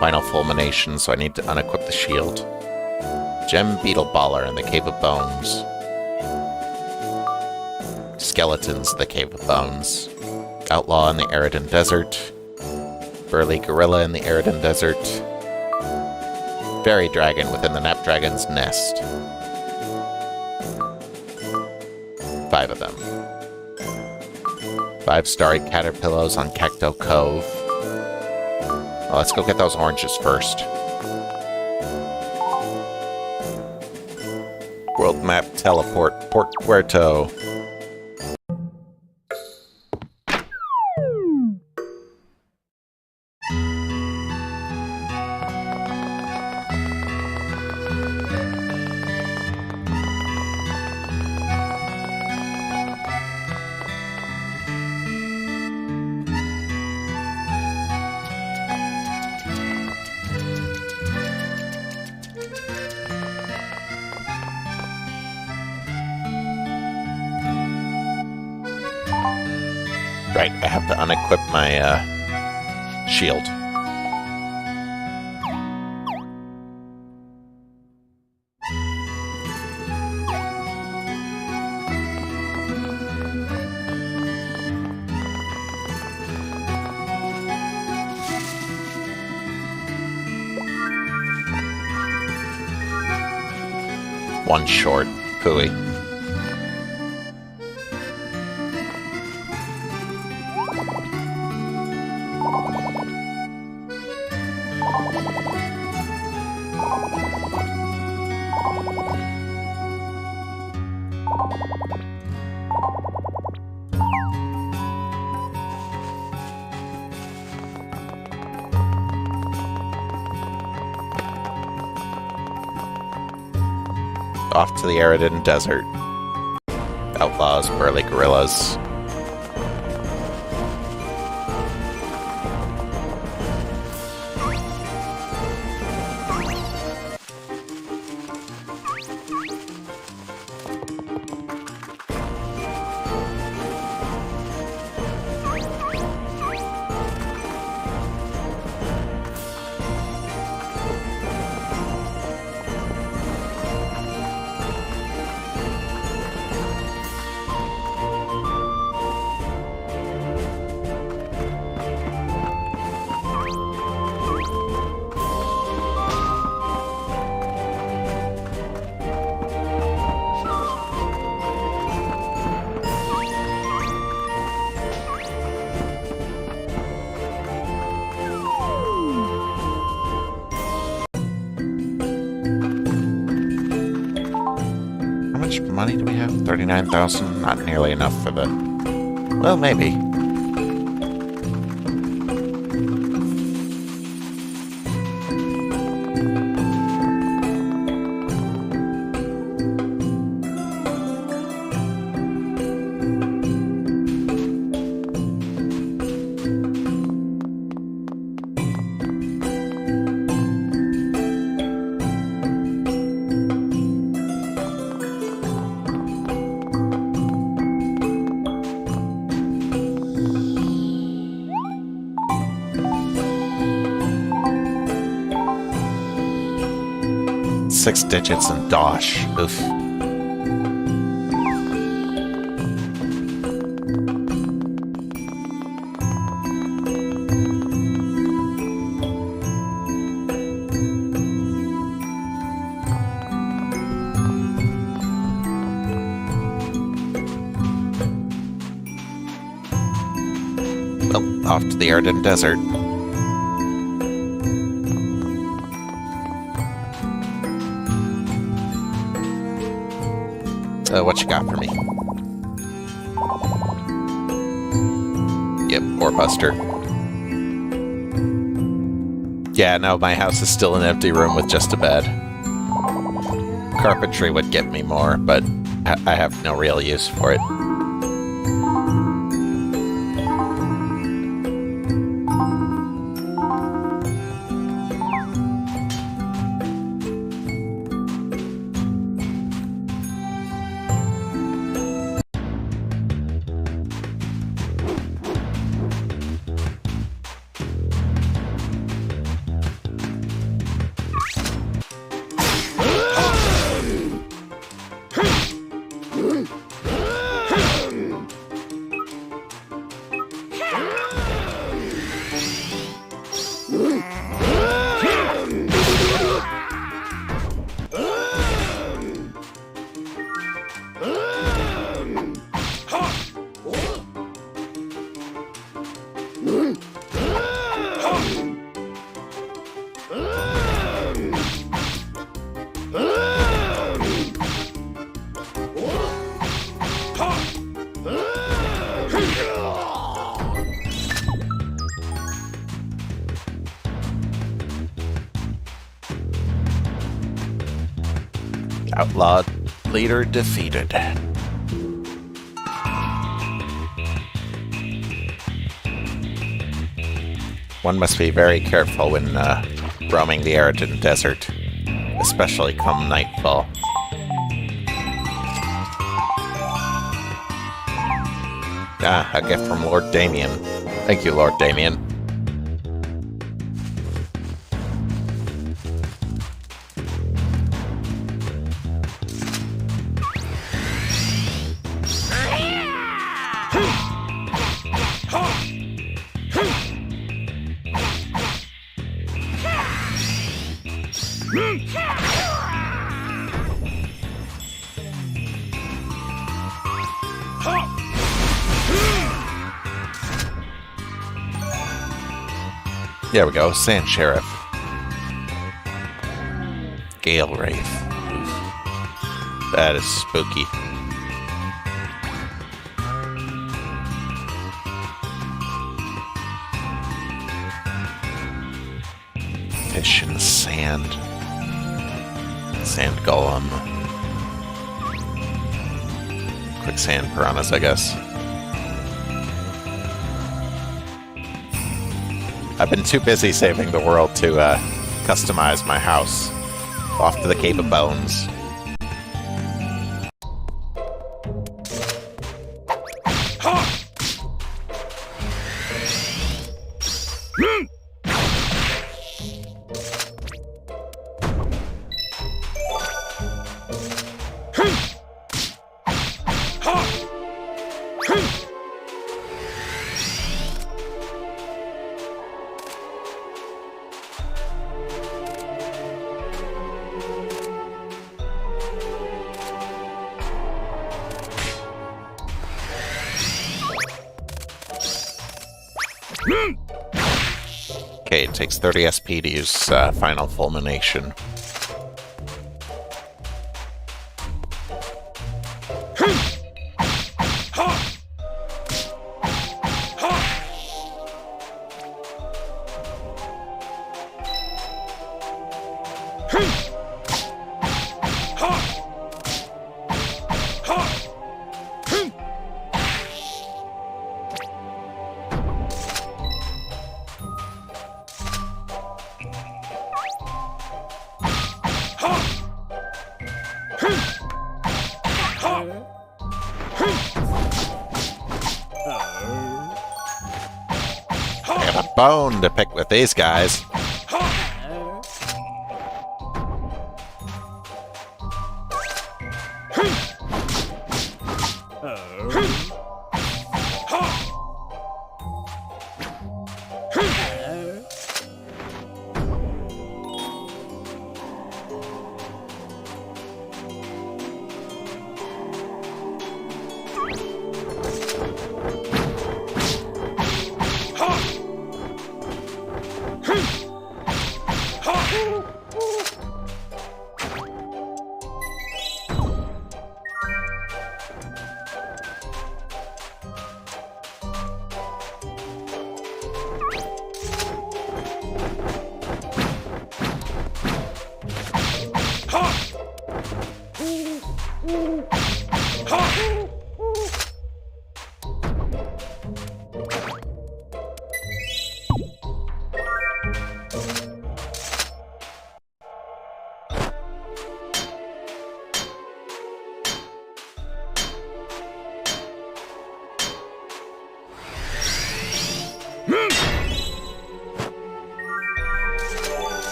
Final fulmination, so I need to unequip the shield. Gem Beetle Baller in the Cave of Bones. Skeletons in the Cave of Bones. Outlaw in the Eridan Desert. Burly Gorilla in the Eridan Desert. Fairy Dragon within the Napdragon's Nest. 5 of them. 5-starry caterpillars on Cacto Cove. Well, let's go get those oranges first. World map teleport, Port Puerto. Right, I have to unequip my shield. One short, pooey. Off to the Aridin Desert. Outlaws, burly gorillas. How much money do we have? 39,000? Not nearly enough for the... Well, maybe. Six digits and dosh. Oof. Well, off to the Aridin Desert. What you got for me? Yep, ore buster. Yeah, no, my house is still an empty room with just a bed. Carpentry would get me more, but I have no real use for it. Outlaw leader defeated. One must be very careful when roaming the Eridan Desert, especially come nightfall. Ah, a gift from Lord Damien. Thank you, Lord Damien. There we go, Sand Sheriff. Gale Wraith. Oof. That is spooky. Fish in the sand. Sand golem. Quicksand piranhas, I guess. I've been too busy saving the world to customize my house. Off to the Cave of Bones. Okay, it takes 30 SP to use Final Fulmination. Bone to pick with these guys.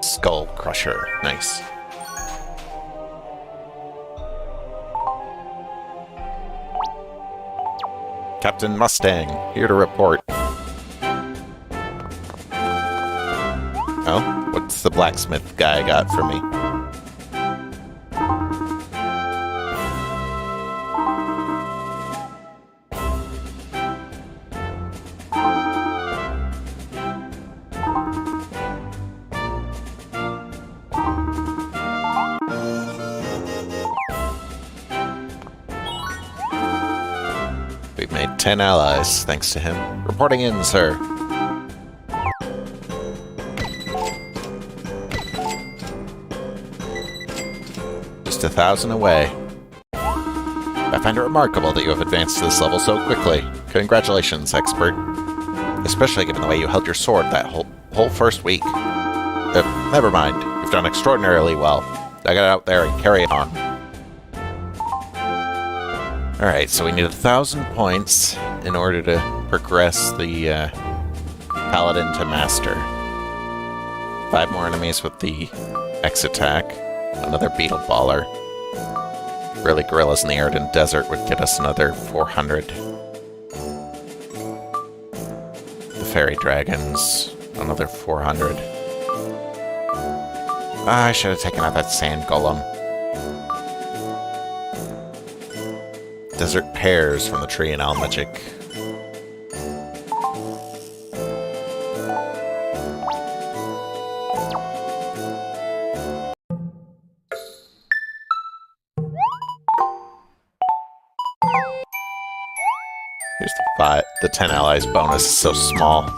Skull Crusher. Nice. Captain Mustang, here to report. Oh, what's the blacksmith guy got for me? 10 allies, thanks to him. Reporting in, sir. Just 1,000 away. I find it remarkable that you have advanced to this level so quickly. Congratulations, expert. Especially given the way you held your sword that whole first week. Never mind. You've done extraordinarily well. I got out there and carry it on. Alright, so we need 1,000 points in order to progress the Paladin to Master. 5 more enemies with the X attack. Another Beetle Baller. Really, Gorillas in the Arid Desert would get us another 400. The Fairy Dragons, another 400. I should have taken out that Sand Golem. Desert Pears from the tree in Almagic. Here's the 10 allies bonus is so small.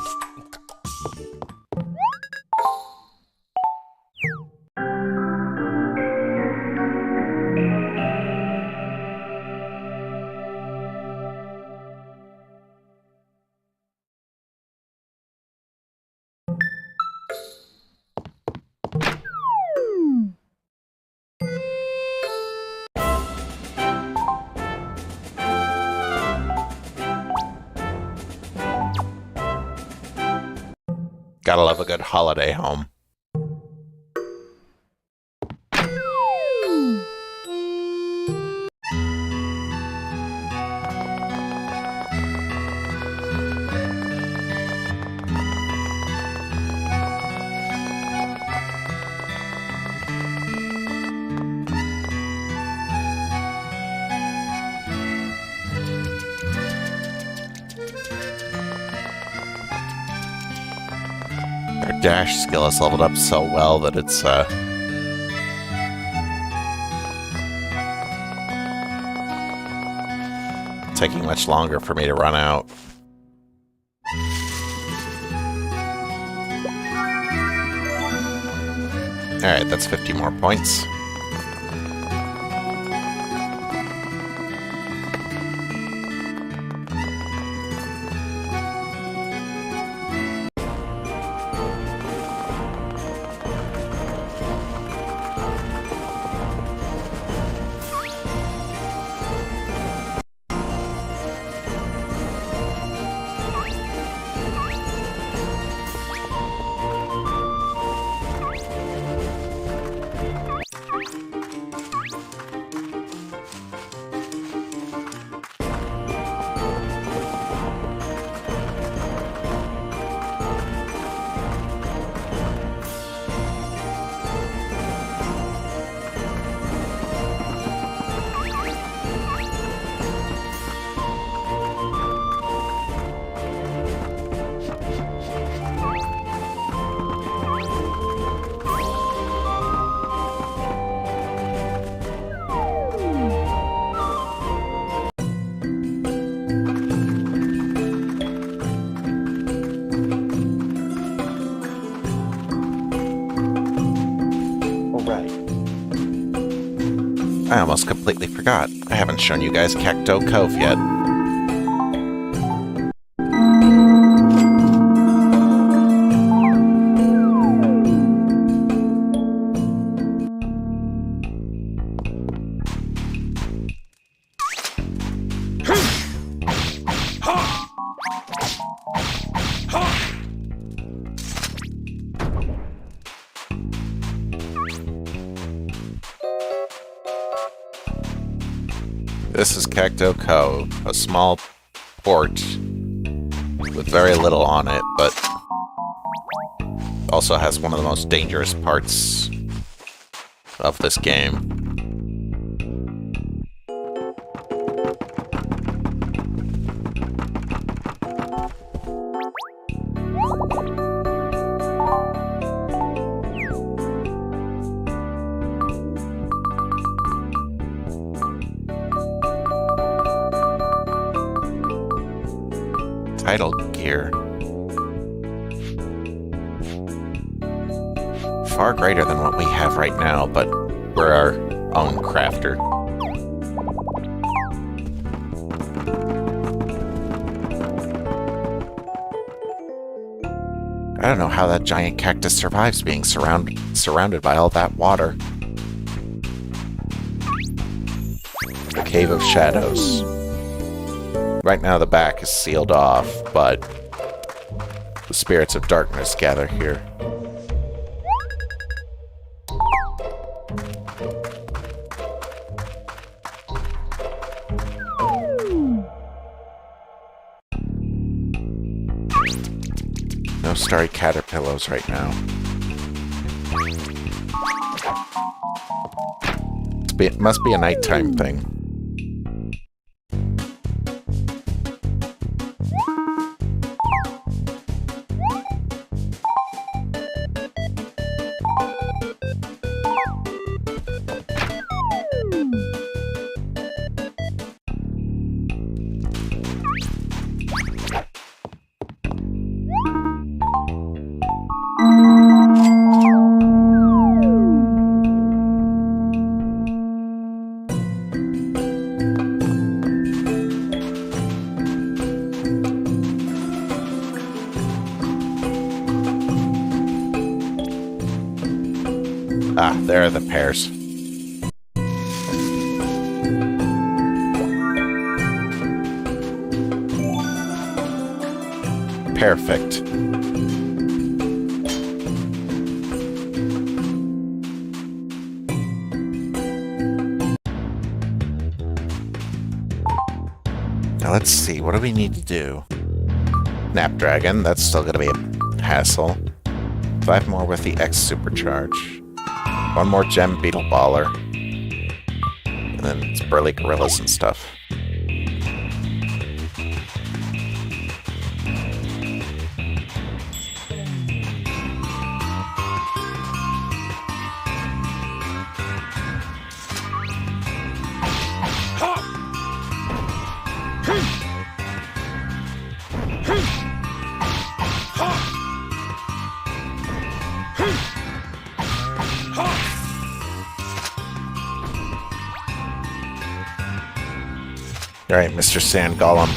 Gotta love a good holiday home. Dash skill is leveled up so well that it's taking much longer for me to run out. Alright, that's 50 more points. I almost completely forgot. I haven't shown you guys Cacto Cove yet. This is Cacto Cove, a small port with very little on it, but also has one of the most dangerous parts of this game. Title gear. Far greater than what we have right now, but we're our own crafter. I don't know how that giant cactus survives being surrounded by all that water. The Cave of Shadows. Right now the back is sealed off, but the spirits of darkness gather here. No starry caterpillars right now. It must be a nighttime thing. Ah, there are the pears. Perfect. Now let's see, what do we need to do? Snapdragon, that's still gonna be a hassle. 5 more with the X Supercharge. 1 more Gem Beetle Baller. And then it's Burly Gorillas and stuff. Alright, Mr. Sand Golem.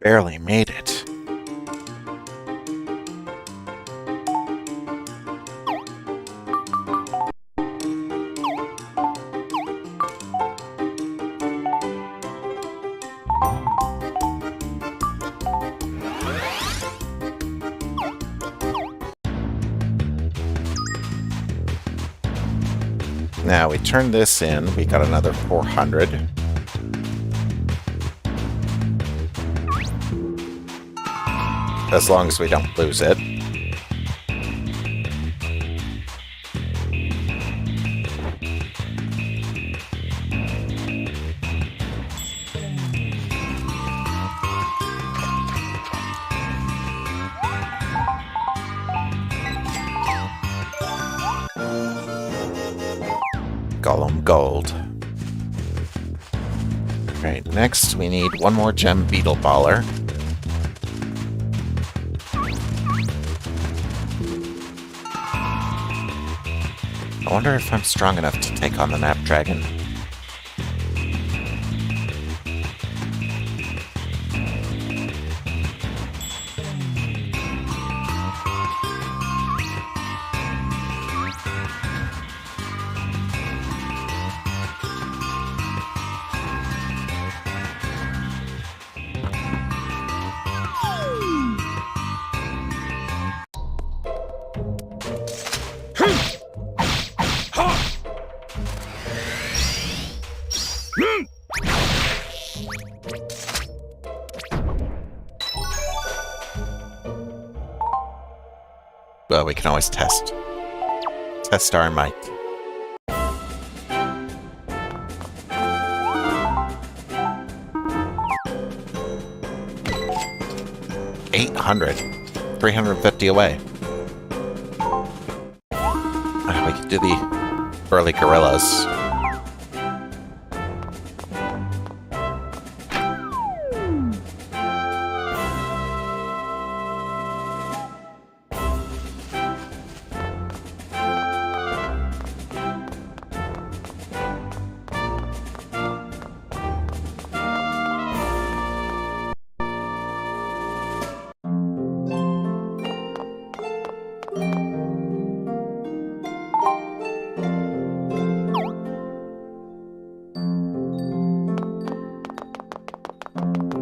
Barely made it. Now we turn this in, we got another 400. As long as we don't lose it. Golem Gold. Alright, next we need one more gem beetle baller. I wonder if I'm strong enough to take on the Nap Dragon. Well, we can always test our might. $800. 350 away. We could do the burly gorillas.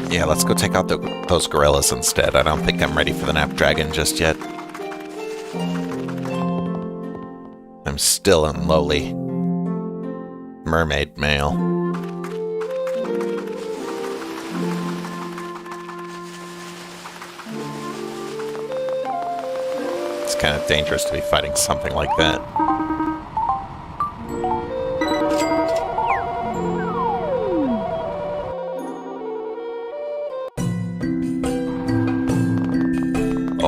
Yeah, let's go take out those gorillas instead. I don't think I'm ready for the Nap Dragon just yet. I'm still in lowly mermaid mail. It's kind of dangerous to be fighting something like that.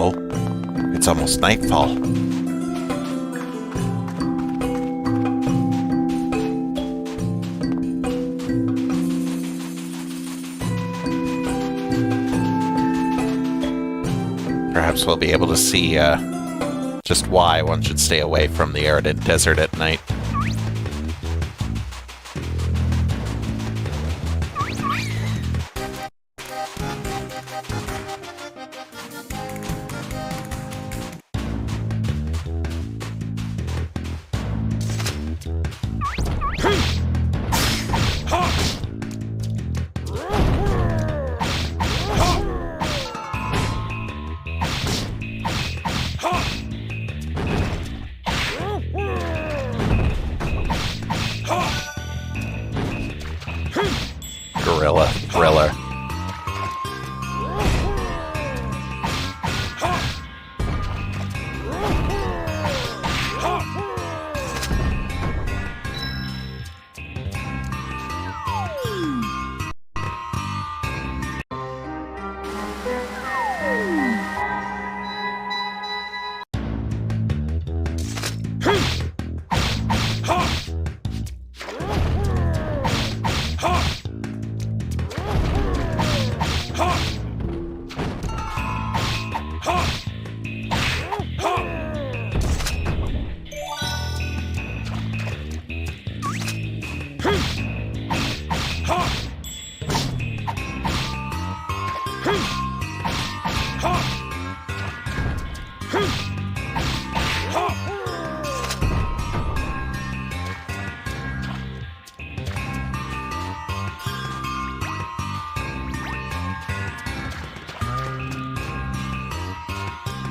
Oh, it's almost nightfall. Perhaps we'll be able to see just why one should stay away from the arid desert at night.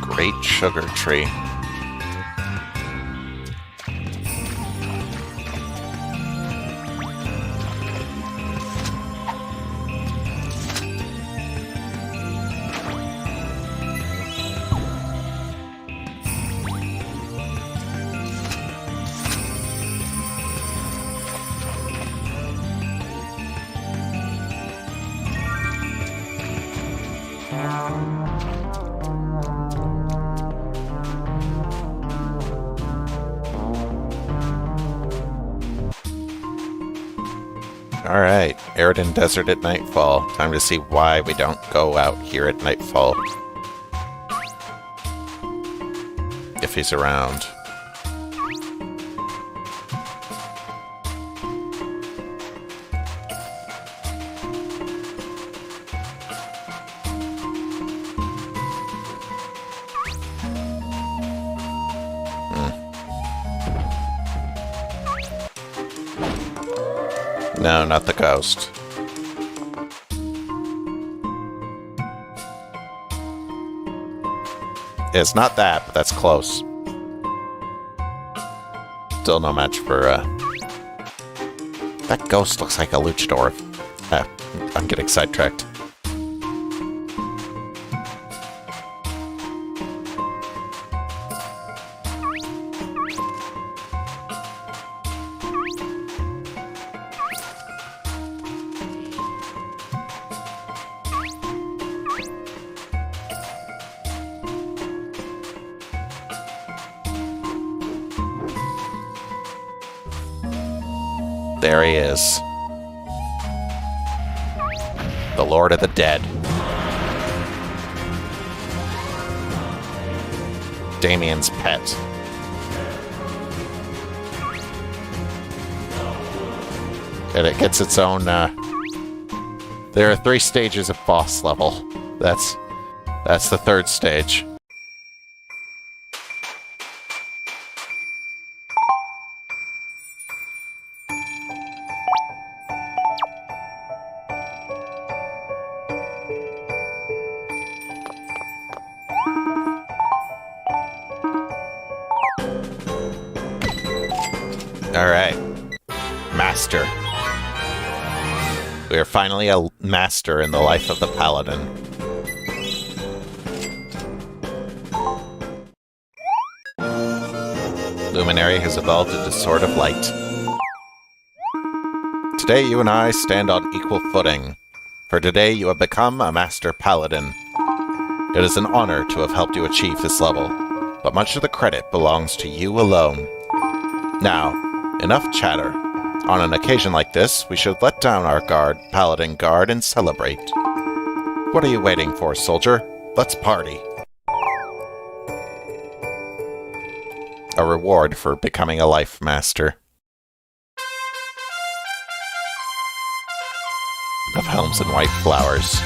Great sugar tree. Alright, Eridan Desert at nightfall. Time to see why we don't go out here at nightfall. If he's around. No, not the ghost. It's not that, but that's close. Still no match for, That ghost looks like a luchador. I'm getting sidetracked. There he is. The Lord of the Dead. Damien's pet. And it gets its own, There are 3 stages of boss level. That's the 3rd stage. Alright. Master. We are finally a master in the life of the paladin. Luminary has evolved into Sword of Light. Today you and I stand on equal footing, for today you have become a Master Paladin. It is an honor to have helped you achieve this level, but much of the credit belongs to you alone. Now, enough chatter. On an occasion like this, we should let down our Paladin Guard, and celebrate. What are you waiting for, soldier? Let's party. A reward for becoming a Life Master. Of Helms and White Flowers.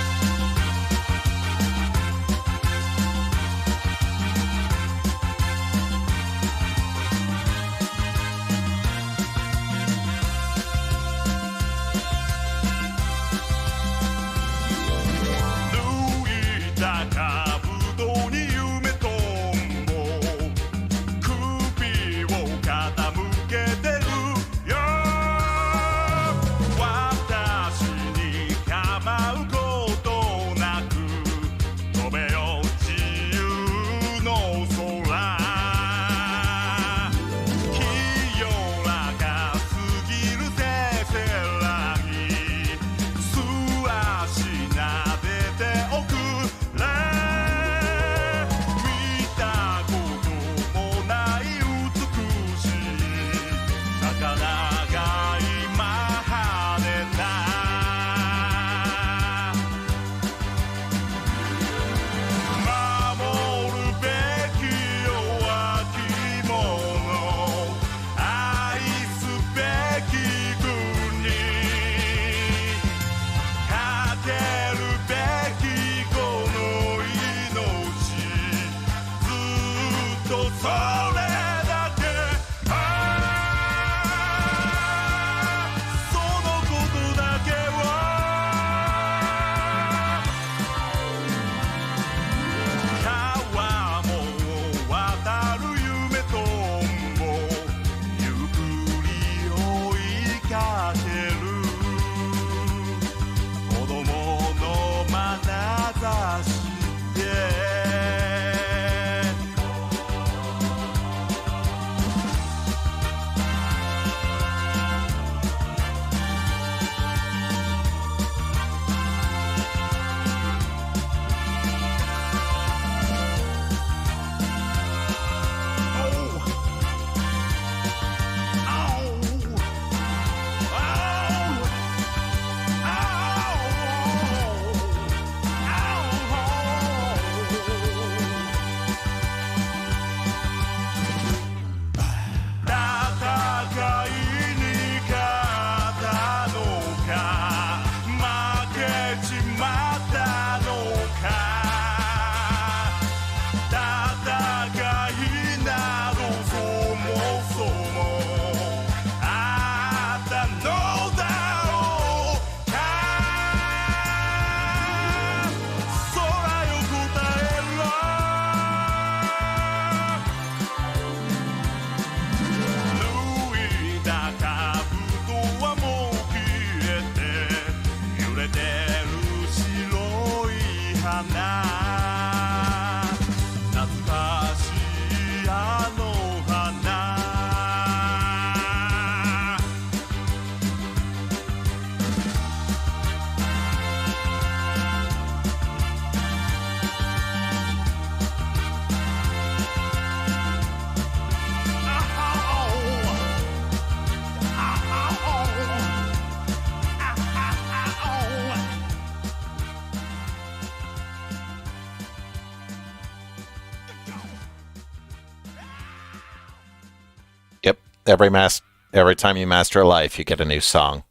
Yep, every time you master a life, you get a new song.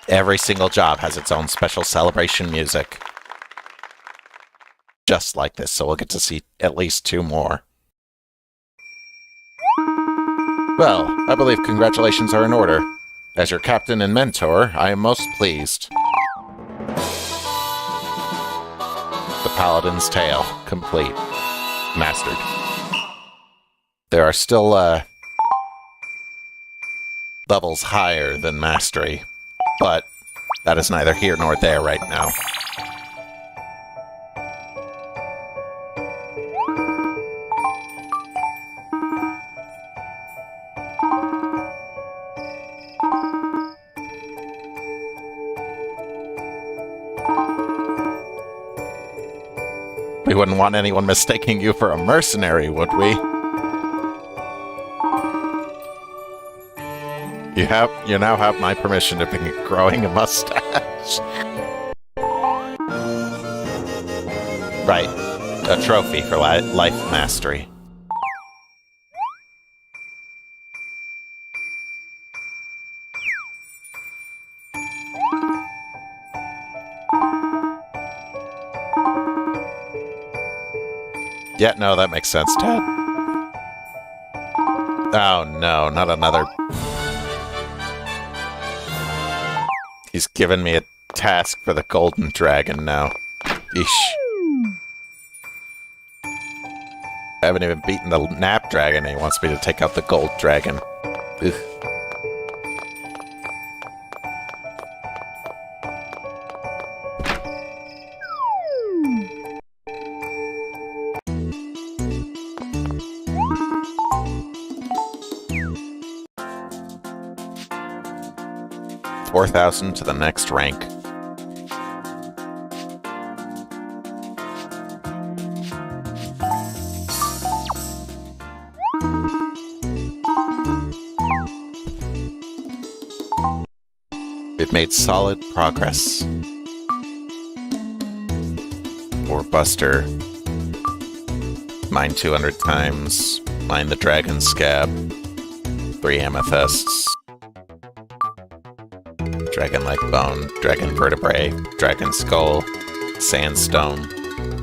Every single job has its own special celebration music. Just like this, so we'll get to see at least 2 more. Well, I believe congratulations are in order. As your captain and mentor, I am most pleased. The Paladin's Tale, complete. Mastered. There are still, levels higher than Mastery, but that is neither here nor there right now. We wouldn't want anyone mistaking you for a mercenary, would we? You now have my permission to begin growing a mustache. Right. A trophy for life mastery. Yeah, no, that makes sense, Ted. Oh no, not another... He's given me a task for the Golden Dragon now. Eesh. I haven't even beaten the Nap Dragon and he wants me to take out the Gold Dragon. Ugh. $4,000 to the next rank. We've made solid progress. For Buster. Mine 200 times. Mine the Dragon Scab. 3 amethysts. Dragon Leg Bone, Dragon Vertebrae, Dragon Skull, Sandstone,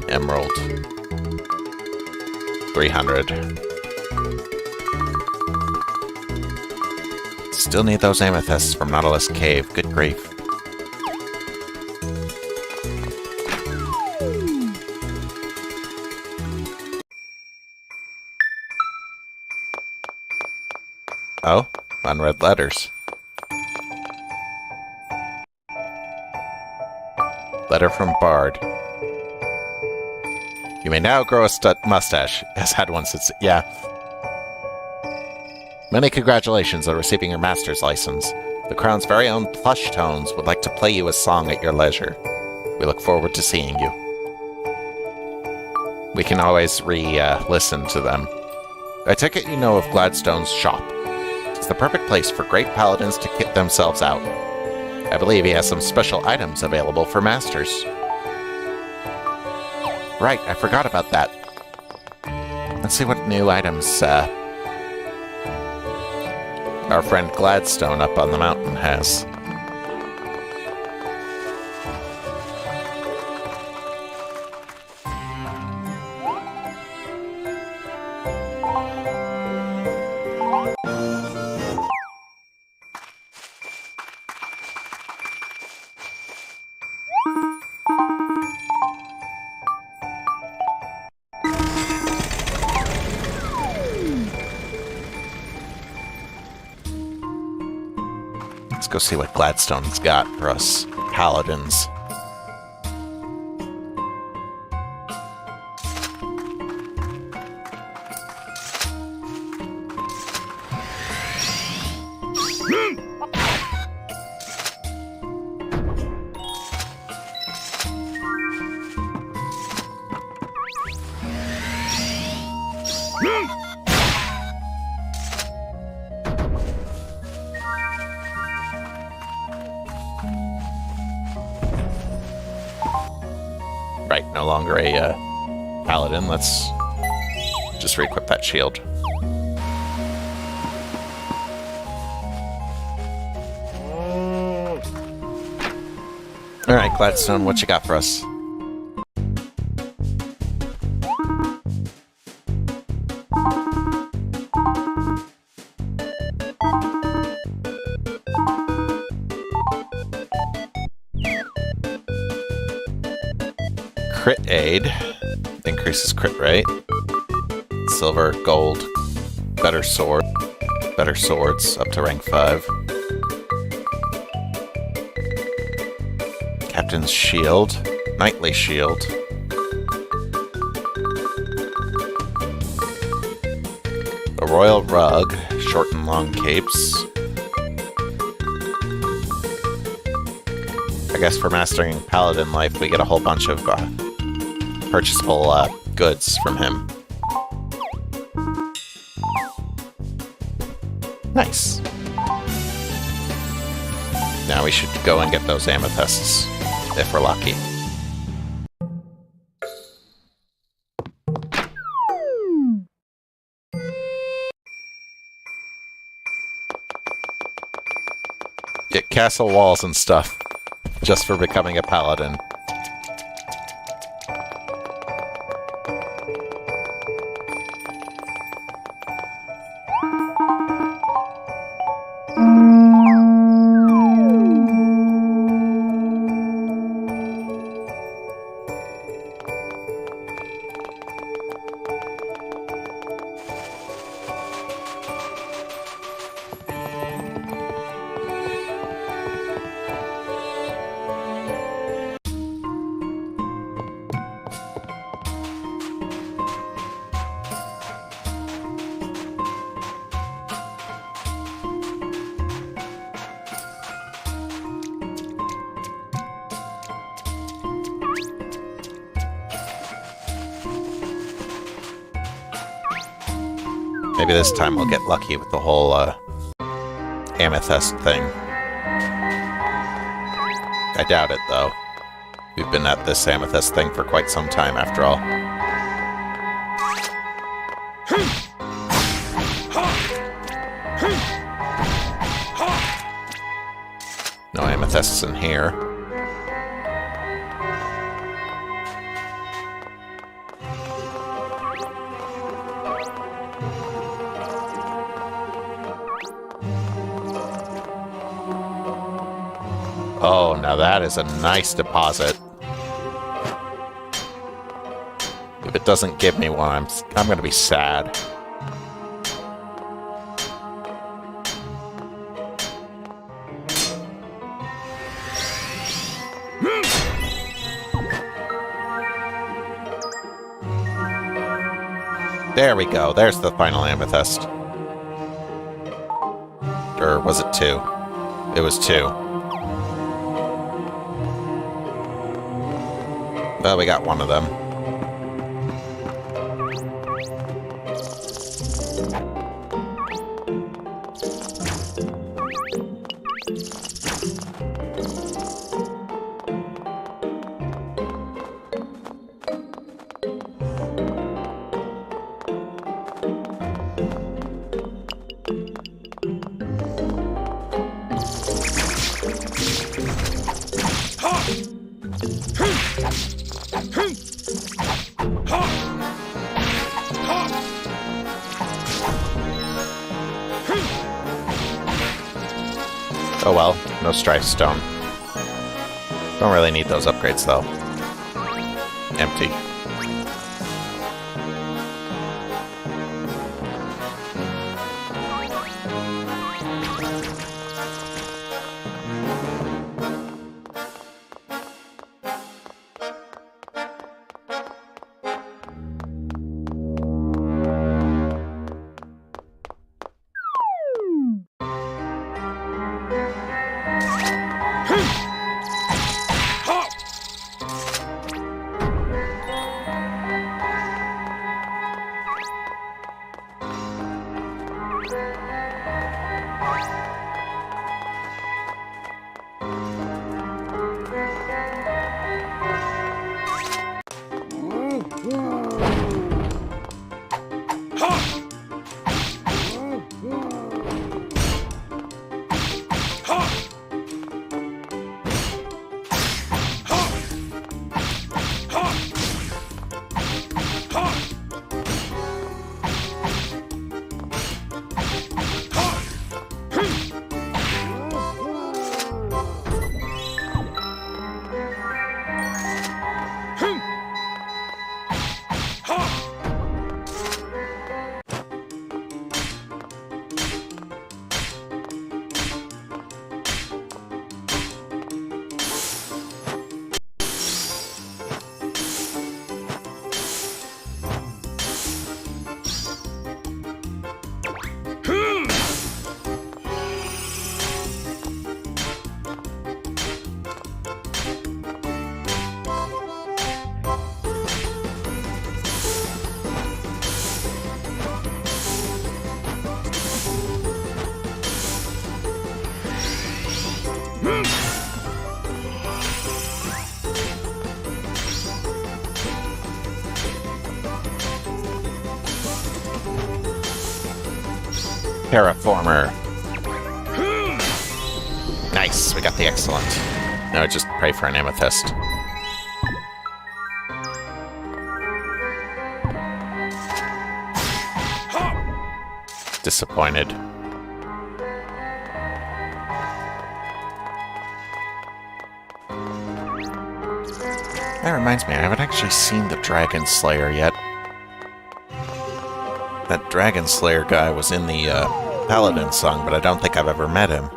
Emerald. 300. Still need those amethysts from Nautilus Cave, good grief. Oh, unread letters. Letter from Bard. You may now grow a mustache. Has had one since... Yeah. Many congratulations on receiving your master's license. The Crown's very own Plush Tones would like to play you a song at your leisure. We look forward to seeing you. We can always listen to them. I take it you know of Gladstone's shop. It's the perfect place for great paladins to kit themselves out. I believe he has some special items available for masters. Right, I forgot about that. Let's see what new items, our friend Gladstone up on the mountain has. Let's go see what Gladstone's got for us paladins. no longer a paladin. Let's just re-equip that shield. Alright, Gladstone, what you got for us? Crit aid increases crit rate. Silver, gold, better sword, better swords up to rank 5. Captain's shield, knightly shield. A royal rug, short and long capes. I guess for mastering paladin life, we get a whole bunch of purchasable goods from him. Nice. Now we should go and get those amethysts, if we're lucky. Get castle walls and stuff, just for becoming a paladin. Maybe this time we'll get lucky with the whole amethyst thing. I doubt it, though. We've been at this amethyst thing for quite some time, after all. No amethysts in here. Oh, now that is a nice deposit. If it doesn't give me one, I'm gonna be sad. There we go. There's the final amethyst. Or was it 2? It was 2. Well, we got one of them. Oh well, no Strife Stone. Don't really need those upgrades, though. Empty. Terraformer. Nice, we got the excellent. Now just pray for an amethyst. Disappointed. That reminds me, I haven't actually seen the Dragon Slayer yet. That Dragon Slayer guy was in the Paladin song, but I don't think I've ever met him.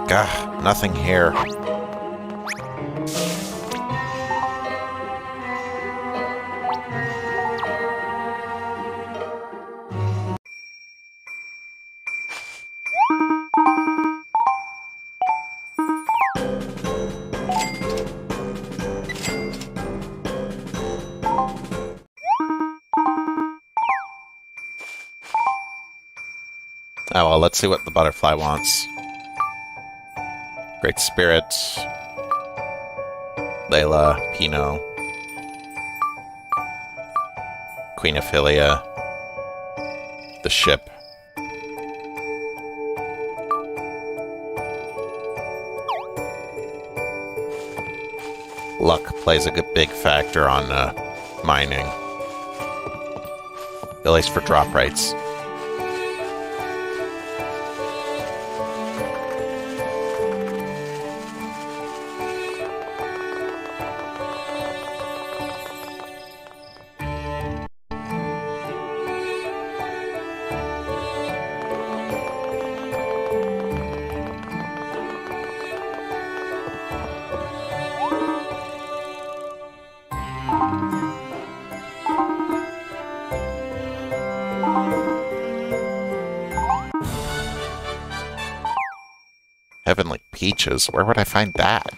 Gah, nothing here. Oh well, let's see what the butterfly wants. Great Spirit, Layla, Pino, Queen Ophelia, the ship. Luck plays a big factor on mining, at least for drop rates. Heavenly Peaches? Where would I find that?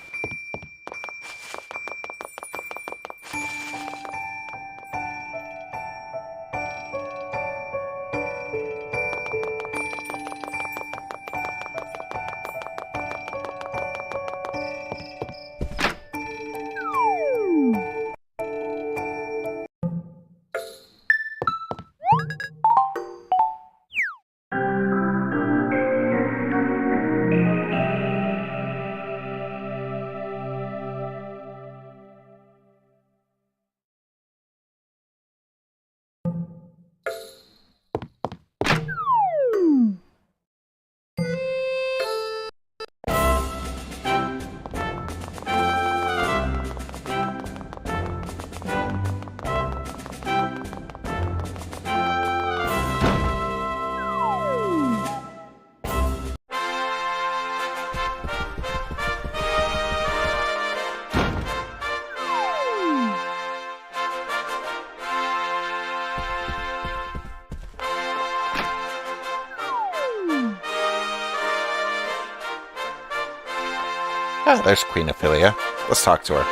Oh, there's Queen Ophelia. Let's talk to her.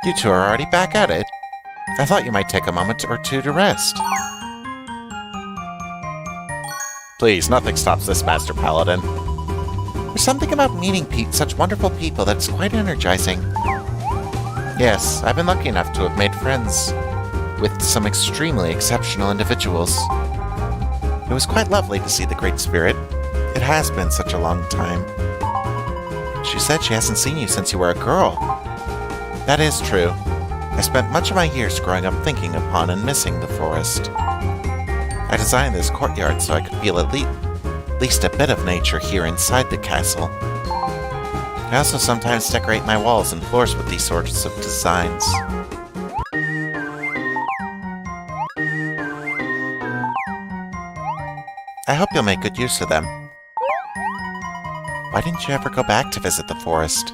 You two are already back at it. I thought you might take a moment or two to rest. Please, nothing stops this, Master Paladin. There's something about meeting such wonderful people that's quite energizing. Yes, I've been lucky enough to have made friends with some extremely exceptional individuals. It was quite lovely to see the Great Spirit. It has been such a long time. She said she hasn't seen you since you were a girl. That is true. I spent much of my years growing up thinking upon and missing the forest. I designed this courtyard so I could feel at least a bit of nature here inside the castle. I also sometimes decorate my walls and floors with these sorts of designs. I hope you'll make good use of them. Why didn't you ever go back to visit the forest?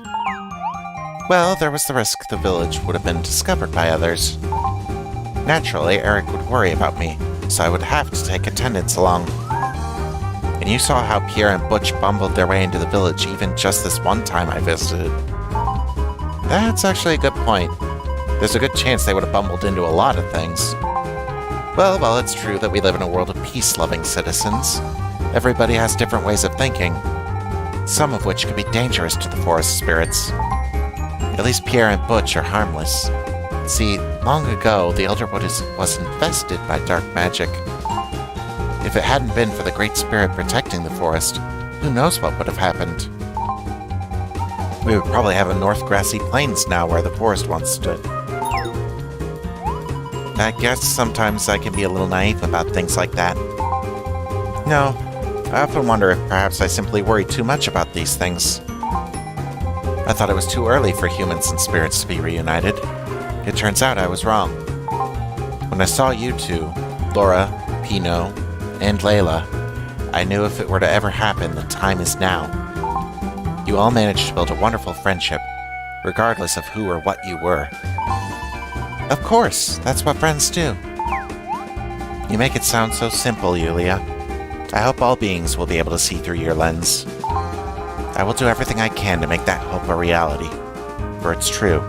Well, there was the risk the village would have been discovered by others. Naturally, Eric would worry about me, so I would have to take attendants along. And you saw how Pierre and Butch bumbled their way into the village even just this one time I visited. That's actually a good point. There's a good chance they would have bumbled into a lot of things. Well, while it's true that we live in a world of peace-loving citizens, everybody has different ways of thinking, some of which can be dangerous to the forest spirits. At least Pierre and Butch are harmless. See, long ago, the Elderwood was infested by dark magic. If it hadn't been for the Great Spirit protecting the forest, who knows what would have happened? We would probably have a North Grassy Plains now where the forest once stood. I guess sometimes I can be a little naive about things like that. No, I often wonder if perhaps I simply worry too much about these things. I thought it was too early for humans and spirits to be reunited. It turns out I was wrong. When I saw you two, Laura, Pino, and Layla, I knew if it were to ever happen, the time is now. You all managed to build a wonderful friendship, regardless of who or what you were. Of course, that's what friends do. You make it sound so simple, Yulia. I hope all beings will be able to see through your lens. I will do everything I can to make that hope a reality, for it's true.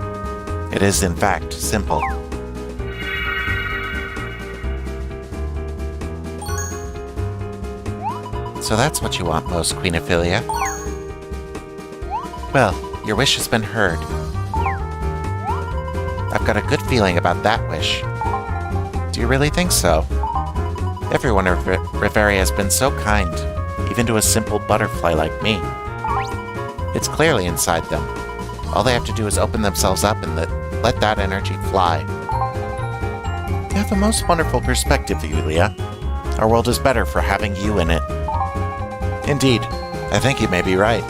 It is, in fact, simple. So that's what you want most, Queen Ophelia. Well, your wish has been heard. I've got a good feeling about that wish. Do you really think so? Everyone at Reveria has been so kind, even to a simple butterfly like me. It's clearly inside them. All they have to do is open themselves up and let that energy fly. You have a most wonderful perspective, Yulia. Our world is better for having you in it. Indeed, I think you may be right.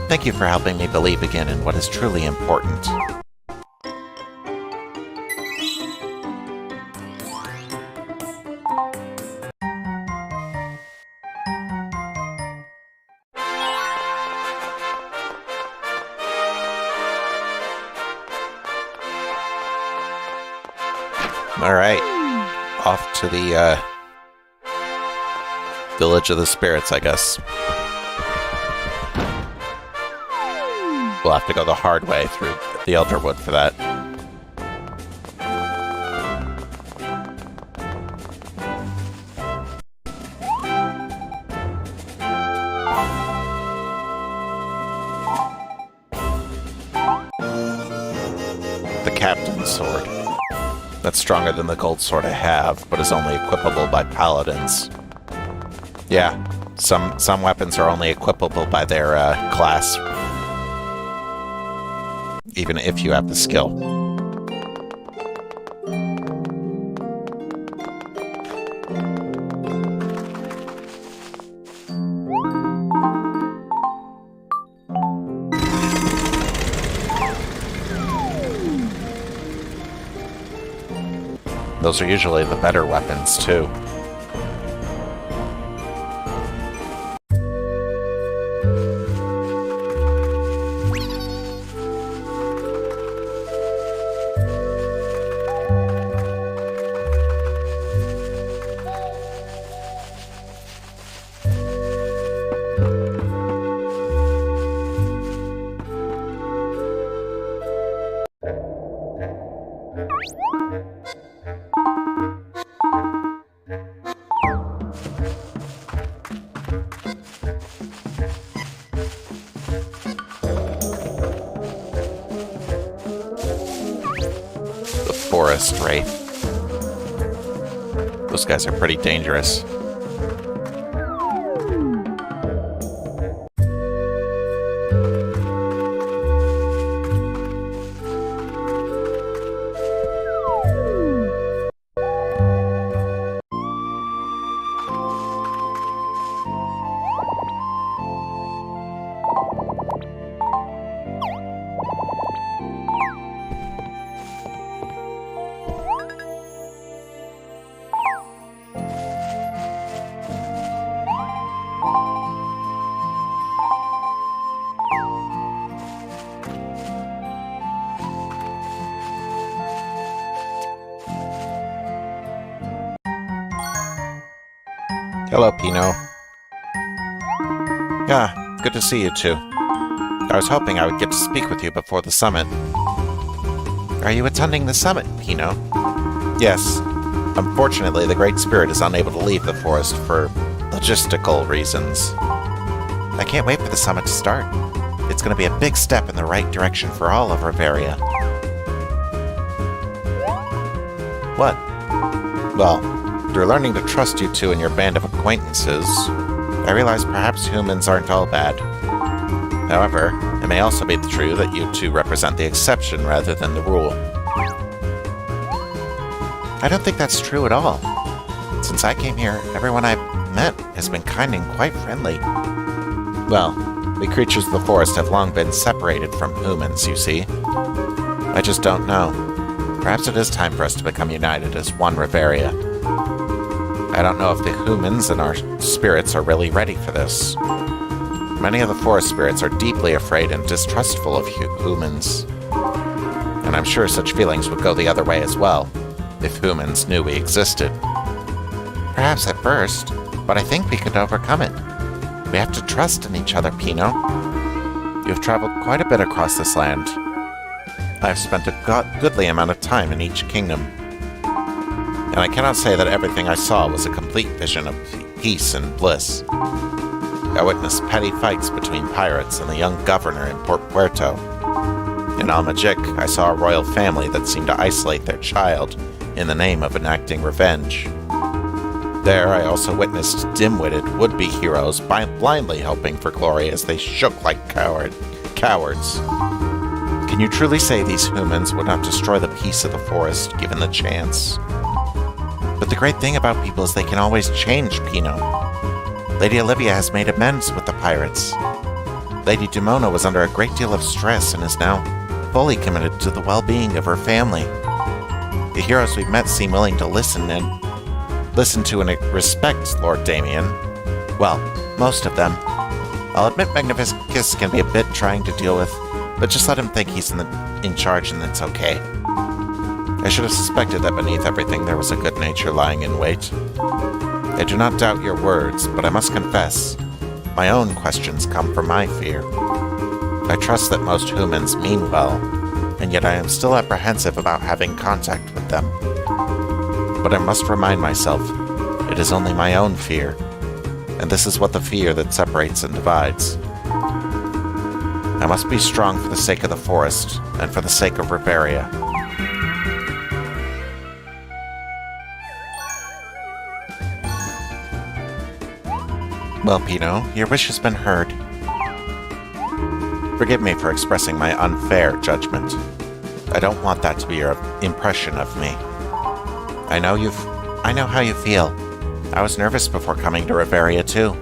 Thank you for helping me believe again in what is truly important. Alright, off to the Village of the Spirits, I guess. We'll have to go the hard way through the Elderwood for that. The Captain's Sword. That's stronger than the gold sword I have, but is only equipable by paladins. Yeah, some weapons are only equipable by their class, even if you have the skill. Those are usually the better weapons, too. Forest Wraith. Those guys are pretty dangerous. Hello, Pino. Yeah, good to see you too. I was hoping I would get to speak with you before the summit. Are you attending the summit, Pino? Yes. Unfortunately, the Great Spirit is unable to leave the forest for logistical reasons. I can't wait for the summit to start. It's going to be a big step in the right direction for all of Reveria. What? Well, through learning to trust you two and your band of acquaintances, I realize perhaps humans aren't all bad. However, it may also be true that you two represent the exception rather than the rule. I don't think that's true at all. Since I came here, everyone I've met has been kind and quite friendly. Well, we creatures of the forest have long been separated from humans, you see. I just don't know. Perhaps it is time for us to become united as one Reveria. I don't know if the humans and our spirits are really ready for this. Many of the forest spirits are deeply afraid and distrustful of humans. And I'm sure such feelings would go the other way as well, if humans knew we existed. Perhaps at first, but I think we could overcome it. We have to trust in each other, Pino. You've traveled quite a bit across this land. I've spent a goodly amount of time in each kingdom. And I cannot say that everything I saw was a complete vision of peace and bliss. I witnessed petty fights between pirates and the young governor in Port Puerto. In Almagic, I saw a royal family that seemed to isolate their child in the name of enacting revenge. There, I also witnessed dim-witted would-be heroes blindly hoping for glory as they shook like cowards. Can you truly say these humans would not destroy the peace of the forest, given the chance? But the great thing about people is they can always change, Pino. Lady Olivia has made amends with the pirates. Lady Demona was under a great deal of stress and is now fully committed to the well-being of her family. The heroes we've met seem willing to listen to and respect Lord Damien. Well, most of them. I'll admit Magnificus can be a bit trying to deal with, but just let him think he's in charge and it's okay. I should have suspected that beneath everything there was a good nature lying in wait. I do not doubt your words, but I must confess, my own questions come from my fear. I trust that most humans mean well, and yet I am still apprehensive about having contact with them. But I must remind myself, it is only my own fear, and this is what the fear that separates and divides. I must be strong for the sake of the forest, and for the sake of Reveria. Well, Pino, your wish has been heard. Forgive me for expressing my unfair judgment. I don't want that to be your impression of me. I know how you feel. I was nervous before coming to Reveria, too.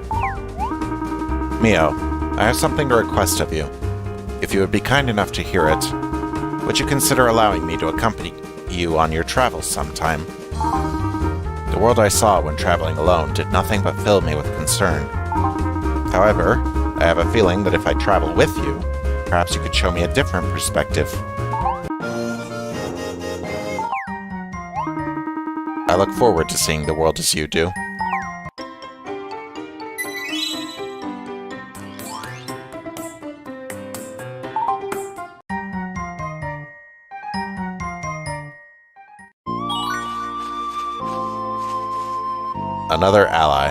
Mio, I have something to request of you. If you would be kind enough to hear it, would you consider allowing me to accompany you on your travels sometime? The world I saw when traveling alone did nothing but fill me with concern. However, I have a feeling that if I travel with you, perhaps you could show me a different perspective. I look forward to seeing the world as you do. Another ally.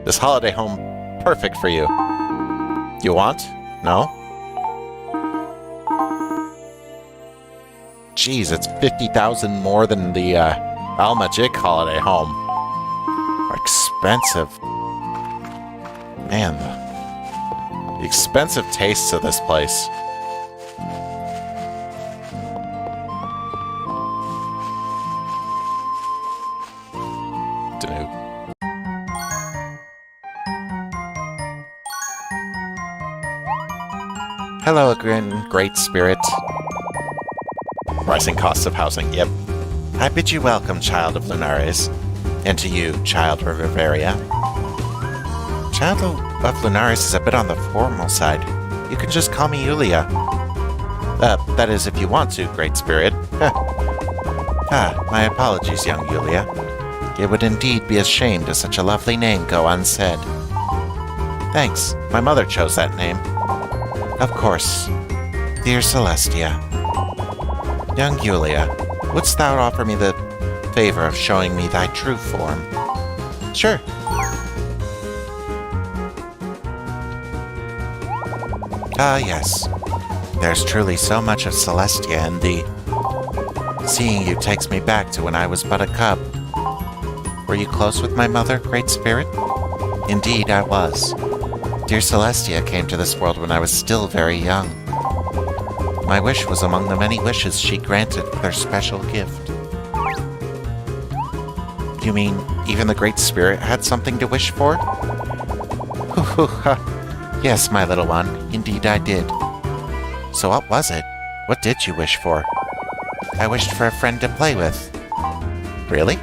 This holiday home, perfect for you. You want? No? Jeez, it's 50,000 more than the Almagic holiday home. Expensive. Man, the expensive tastes of this place. Hello, Great Spirit. Rising costs of housing, yep. I bid you welcome, Child of Lunares. And to you, Child of Reveria. Child of Lunares is a bit on the formal side. You can just call me Yulia. That is, if you want to, Great Spirit. My apologies, young Yulia. It would indeed be a shame to such a lovely name go unsaid. Thanks, my mother chose that name. Of course. Dear Celestia. Young Yulia, Wouldst thou offer me the favor of showing me thy true form? Sure. Ah, yes. There's truly so much of Celestia in thee. Seeing you takes me back to when I was but a cub. Were you close with my mother, Great Spirit? Indeed, I was. Dear Celestia came to this world when I was still very young. My wish was among the many wishes she granted with her special gift. You mean, even the Great Spirit had something to wish for? Yes, my little one, indeed I did. So what was it? What did you wish for? I wished for a friend to play with. Really?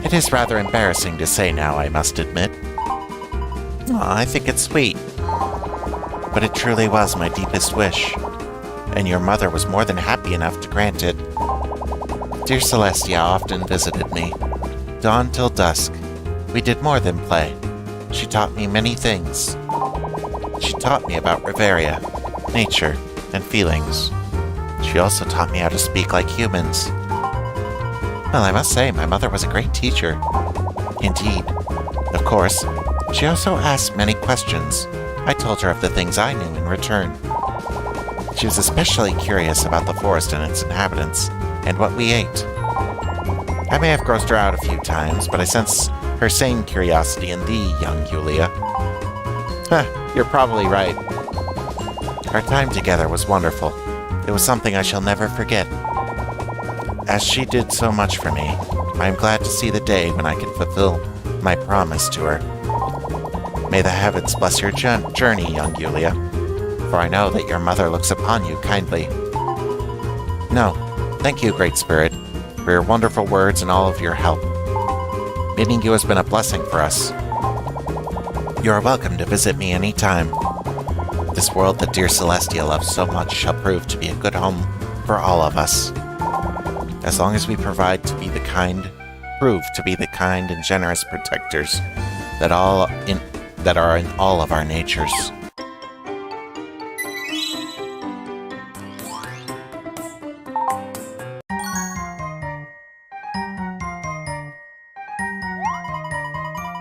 It is rather embarrassing to say now, I must admit. I think it's sweet. But it truly was my deepest wish, and your mother was more than happy enough to grant it. Dear Celestia often visited me, dawn till dusk. We did more than play. She taught me many things. She taught me about Reveria, nature, and feelings. She also taught me how to speak like humans. Well, I must say, my mother was a great teacher. Indeed. Of course, she also asked many questions. I told her of the things I knew in return. She was especially curious about the forest and its inhabitants, and what we ate. I may have grossed her out a few times, but I sense her same curiosity in thee, young Yulia. You're probably right. Our time together was wonderful. It was something I shall never forget. As she did so much for me, I am glad to see the day when I can fulfill my promise to her. May the heavens bless your journey, young Yulia, for I know that your mother looks upon you kindly. No, thank you, Great Spirit, for your wonderful words and all of your help. Meeting you has been a blessing for us. You are welcome to visit me any time. This world that dear Celestia loves so much shall prove to be a good home for all of us. As long as we prove to be the kind and generous protectors that are in all of our natures.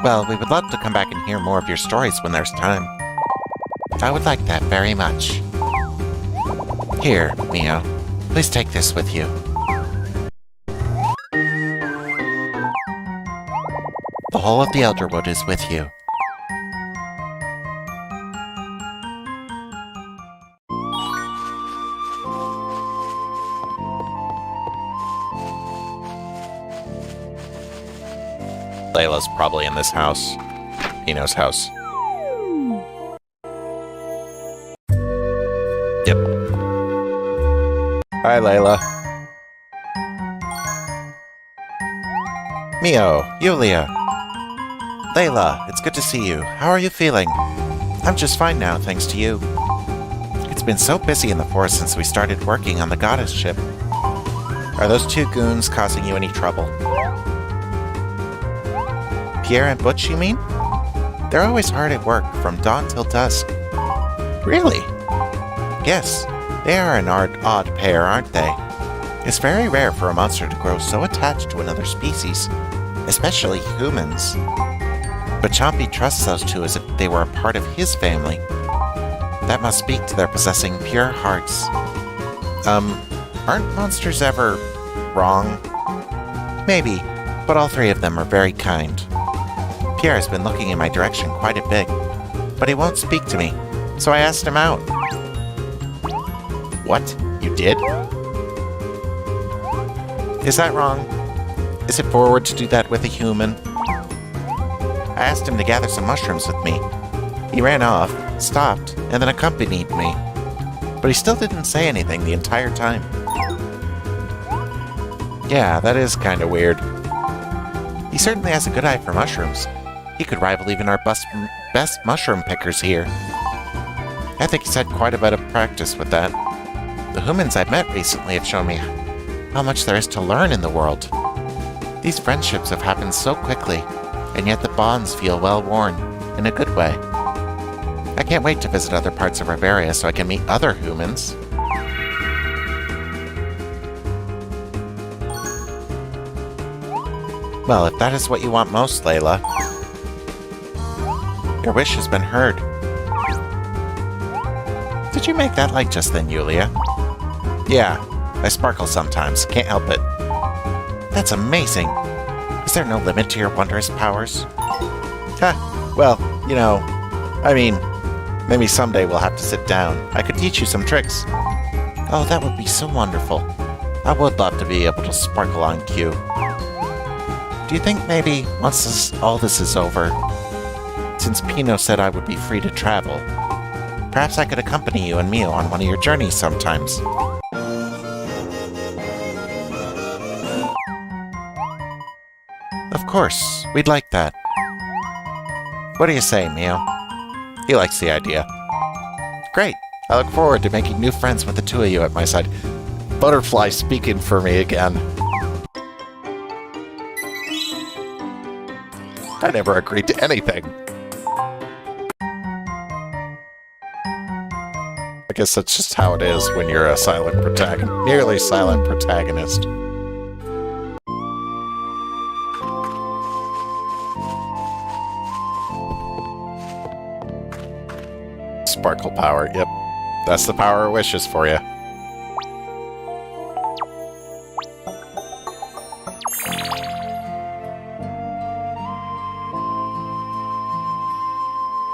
Well, we would love to come back and hear more of your stories when there's time. I would like that very much. Here, Mio, please take this with you. The whole of the Elderwood is with you. Layla's probably in this house. Pino's house. Yep. Hi, Layla. Mio, Yulia. Layla, it's good to see you. How are you feeling? I'm just fine now, thanks to you. It's been so busy in the forest since we started working on the goddess ship. Are those two goons causing you any trouble? Pierre and Butch, you mean? They're always hard at work, from dawn till dusk. Really? Yes, they are an odd pair, aren't they? It's very rare for a monster to grow so attached to another species, especially humans. But Chompy trusts those two as if they were a part of his family. That must speak to their possessing pure hearts. Aren't monsters ever wrong? Maybe, but all three of them are very kind. Pierre has been looking in my direction quite a bit, but he won't speak to me, so I asked him out. What? You did? Is that wrong? Is it forward to do that with a human? I asked him to gather some mushrooms with me. He ran off, stopped, and then accompanied me. But he still didn't say anything the entire time. Yeah, that is kinda weird. He certainly has a good eye for mushrooms. He could rival even our best mushroom pickers here. I think he's had quite a bit of practice with that. The humans I've met recently have shown me how much there is to learn in the world. These friendships have happened so quickly, and yet the bonds feel well-worn, in a good way. I can't wait to visit other parts of Reveria so I can meet other humans. Well, if that is what you want most, Layla, your wish has been heard. Did you make that light just then, Yulia? Yeah, I sparkle sometimes. Can't help it. That's amazing. Is there no limit to your wondrous powers? Well, maybe someday we'll have to sit down. I could teach you some tricks. Oh, that would be so wonderful. I would love to be able to sparkle on cue. Do you think maybe, once all this is over, since Pino said I would be free to travel, perhaps I could accompany you and Mio on one of your journeys sometimes? Of course, we'd like that. What do you say, Mio? He likes the idea. Great! I look forward to making new friends with the two of you at my side. Butterfly speaking for me again. I never agreed to anything. I guess that's just how it is when you're a silent protagonist, nearly silent protagonist. Sparkle power, yep. That's the power of wishes for you.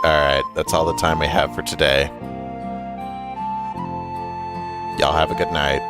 Alright, that's all the time we have for today. Y'all have a good night.